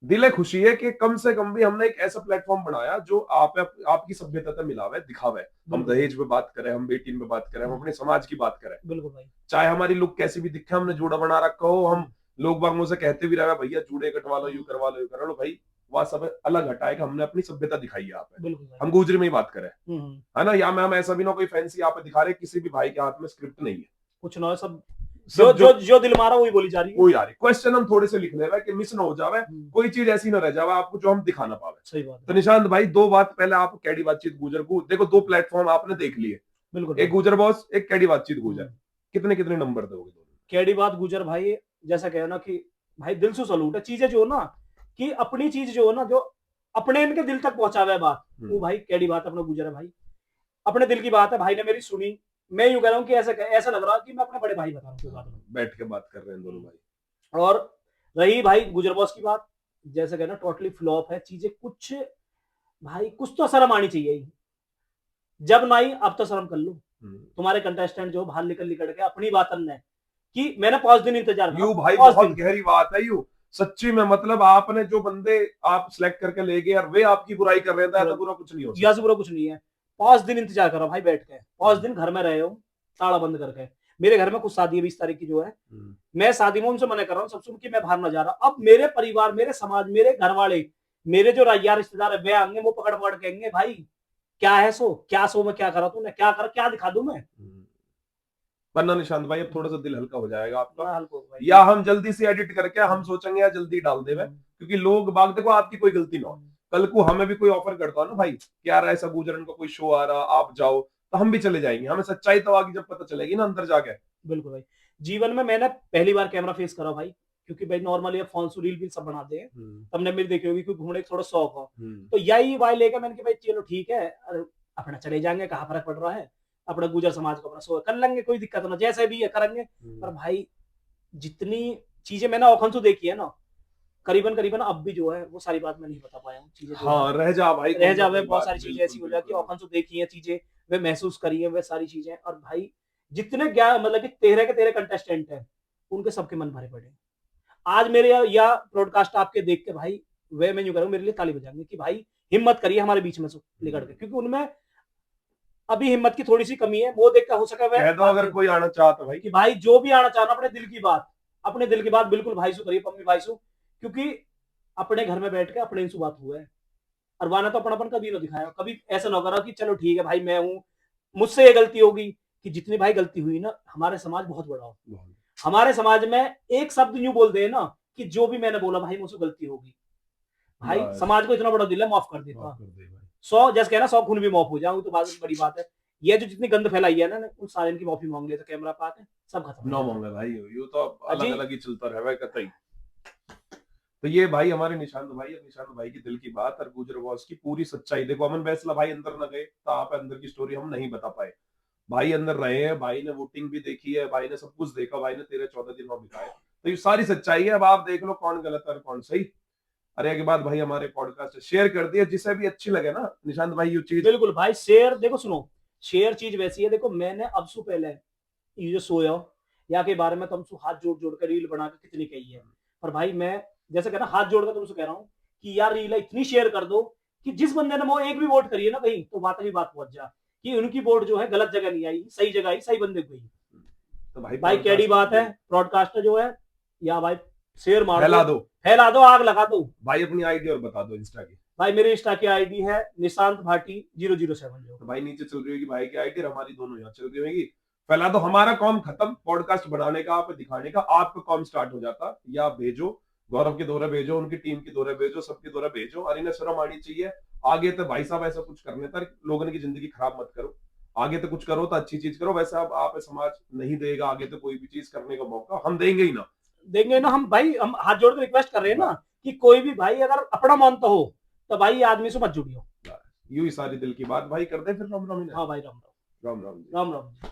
दिल खुशी है कि कम से कम भी हमने एक ऐसा प्लेटफॉर्म बनाया जो आपकी सभ्यता से मिलावे दिखावे। हम दहेज पे बात करें, हम बेटी पे बात करें, हम अपने समाज की बात करें, बिल्कुल भाई, चाहे हमारी लुक कैसी भी दिखे, हमने जूड़ा बना रखा हो, हम लोग बाग मुझसे कहते भी रहे भैया जूड़े कटवा लो, यू करवा लो, यू करा लो, भाई वह सब अलग हटाए कि हमने अपनी सभ्यता दिखाई है यहाँ पे, हम गुजरी में ही बात करें, है ना, या मैम ऐसा भी ना कोई फैंसी यहाँ पे दिखा रहे, किसी भी भाई के हाथ में स्क्रिप्ट नहीं है, कुछ ना, सब जो दिल मारा वही बोली जा रही है, वही आ रही, क्वेश्चन हम थोड़े से लिख ले रहे कि मिस ना हो जावे, कोई चीज ऐसी ना रह जावे आपको जो हम दिखा ना पावे। सही बात। तो निशांत भाई दो बात, पहले आप कैडी बातचीत गुजर को देखो, दो प्लेटफॉर्म आपने देख लिए, बिल्कुल, एक गुजर बॉस, एक कैडी बातचीत गुजर, कितने कितने नंबर दोगे दोनों? कैडी बात गुजर भाई, जैसा कहे ना कि भाई दिल से सलूट है, चीजें जो ना कि अपनी चीज जो ना, जो अपने इनके दिल तक पहुंचावे बात, वो भाई कैडी बात अपना गुजर है भाई, अपने दिल की बात है, भाई ने मेरी सुनी, मैं यूं कह रहा हूँ कि ऐसा लग रहा है कि मैं अपने बड़े भाई बता रहा हूँ, बैठ के बात कर रहे हैं दोनों भाई। और रही भाई गुजर बॉस की बात, जैसे कहना टोटली फ्लॉप है चीजें, कुछ भाई कुछ तो शर्म आनी चाहिए, जब ना आई अब तो शर्म कर लो, तुम्हारे कंटेस्टेंट जो बाहर निकल के अपनी बात करना है कि मैंने 5 दिन इंतजार यू भाई बहुत गहरी बात है, यू सच्ची में, मतलब आपने जो बंदे आप सिलेक्ट करके ले गए और वे आपकी बुराई कर रहे थे, तो बुरा कुछ नहीं हो सकता, बुरा कुछ नहीं है, 5 दिन इंतजार करो भाई बैठ के, 5 दिन घर में रहे हो ताला बंद करके, मेरे घर में कुछ शादी है 20 तारीख की जो है, मैं शादी में उनसे मना कर रहा हूँ, सब सुन के मैं बाहर ना जा रहा, अब मेरे परिवार, मेरे समाज, मेरे घर वाले, मेरे जो यार रिश्तेदार है वे आएंगे, वो पकड़ पकड़ कहेंगे भाई क्या है सो, क्या सो में क्या करा तूने, क्या कर, क्या दिखा दूं मैं, पर ना निशांत भाई अब थोड़ा सा दिल हल्का हो जाएगा आपका, बड़ा हल्का हो भाई। या हम जल्दी से एडिट करके हम सोचेंगे यार जल्दी डाल देवे, क्योंकि लोग बाग देखो आपकी कोई गलती ना हो, कल को हमें भी कोई ऑफर करता हो ना भाई कि यार ऐसा गुजरन का कोई शो आ रहा आप जाओ, तो हम भी चले जाएंगे, हमें सच्चाई तो आगे जब पता चलेगी ना अंदर जाके। बिल्कुल भाई। जीवन में मैंने पहली बार कैमरा फेस करा भाई, क्योंकि भाई नॉर्मली अब फोन से रील भी सब बनाते हैं, तुमने मेरी देखी होगी, क्योंकि घूमने का थोड़ा शौक हो, तो यही भाई लेकर मैंने कि भाई चलो ठीक है, अरे अपना चले जाएंगे, कहाँ फर्क पड़ रहा है, अपना गुजर समाज को अपना शो कर लेंगे, कोई दिक्कत ना, जैसे भी है करेंगे। पर भाई जितनी चीजें मैंने औखन से देखी है ना, करीबन करीबन अब भी जो है वो सारी बात मैं नहीं बता पाया हूँ, चीजें हाँ रह जा भाई, रह जावे, बहुत सारी चीजें ऐसी हो जाती है, औखन से देखी है चीजें, वे महसूस करी है वे सारी चीजें। और भाई जितने क्या मतलब कि 13 के 13 कंटेस्टेंट हैं, उनके सबके मन भरे पड़े। आज मेरे या ब्रॉडकास्ट आपके देख के भाई वे मैं यूं करूँ, मेरे लिए ताली बजाएंगे कि भाई हिम्मत करिए हमारे बीच में से निकल के, क्योंकि उनमें अभी हिम्मत की थोड़ी सी कमी है, वो देख कर हो सके वह कह दो अगर कोई आना चाहता भाई कि भाई जो भी आना चाहना अपने दिल की बात, अपने दिल की बात बिल्कुल भाई सु करिए, पम्मी भाई सु, क्योंकि अपने घर में बैठ के अपने इनसु बात हुआ है, और वाना तो अपनापन कभी ना दिखाया, कभी ऐसा ना करा कि चलो ठीक है भाई मैं हूं, मुझसे ये गलती होगी, कि जितनी भाई गलती हुई ना, हमारे समाज बहुत बड़ा हो, हमारे समाज में एक शब्द यूं बोल दे ना कि जो भी मैंने बोला भाई मुझसे गलती होगी, भाई समाज को इतना बड़ा दिल है, माफ कर देता, 100 जैसे कहना 100 खून भी माफ हो जाऊं तो बात बड़ी बात है। ये जो जितनी गंद फैलाई है ना, उन सारे की माफी मांग लिया तो कैमरा पा के सब खत्म ना मांगे भाई, ये तो अलग अलग ही चलता रहे कतई। तो ये भाई हमारे निशांत भाई, निशांत भाई की दिल की बात और गुजर बॉस की पूरी सच्चाई। देखो अमन फैसला भाई अंदर न गए तो आप अंदर की स्टोरी हम नहीं बता पाए, भाई अंदर रहे हैं, भाई ने वोटिंग भी देखी है, भाई ने सब कुछ देखा, भाई ने 13-14 दिन वहां बिताए, तो ये सारी सच्चाई है। अब आप देख लो कौन गलत है और कौन सही। अरे के बाद भाई हमारे पॉडकास्ट शेयर कर दिया, जिसे भी अच्छी लगे ना निशांत भाई ये चीज। बिल्कुल भाई शेयर, देखो सुनो, शेयर चीज वैसी है, देखो मैंने अब सु पहले ये जो सोया या के बारे में तुमसे हाथ जोड़ जोड़ कर रील बना के कितनी कही है, पर भाई मैं जैसे कहना हाथ जोड़कर तुमसे कह रहा हूँ कि यार रील इतनी शेयर कर दो कि जिस बंदे ने वो एक भी वोट करी है ना कहीं, तो बात ही बात पहुंच जा कि उनकी वोट जो है गलत जगह नहीं आई, सही जगह आई, सही बंदे को गई। तो भाई कैडी बात है, ब्रॉडकास्टर जो है या भाई शेयर मार फैला दो, आग लगा दो। भाई अपनी आईडी और बता दो इंस्टा की। भाई मेरी इंस्टा की आईडी है निशांत भाटी 007 जो। तो भाई नीचे चल रही होगी भाई की आईडी, हमारी दोनों यहाँ चल रही होगी। फैला दो, हमारा काम खत्म पॉडकास्ट बनाने का, आप दिखाने का, आपका काम स्टार्ट हो जाता। या भेजो, गौरव के दौरे भेजो, उनकी टीम की दौरे भेजो, सबकी दौरे भेजो, और इन्हें शर्म आनी चाहिए आगे तो भाई साहब ऐसा कुछ करने तक लोगों की जिंदगी खराब मत करो, आगे तो कुछ करो तो अच्छी चीज करो। वैसे अब आप समाज नहीं देगा आगे तो कोई भी चीज करने का मौका, हम देंगे ही ना, देंगे ना हम भाई, हम हाथ जोड़ कर रिक्वेस्ट कर रहे हैं ना कि कोई भी भाई अगर अपना मानता हो तो भाई आदमी से मत जुड़ियो। यूं ही सारी दिल की बात भाई कर दे फिर। राम राम। हाँ भाई राम राम राम राम राम राम।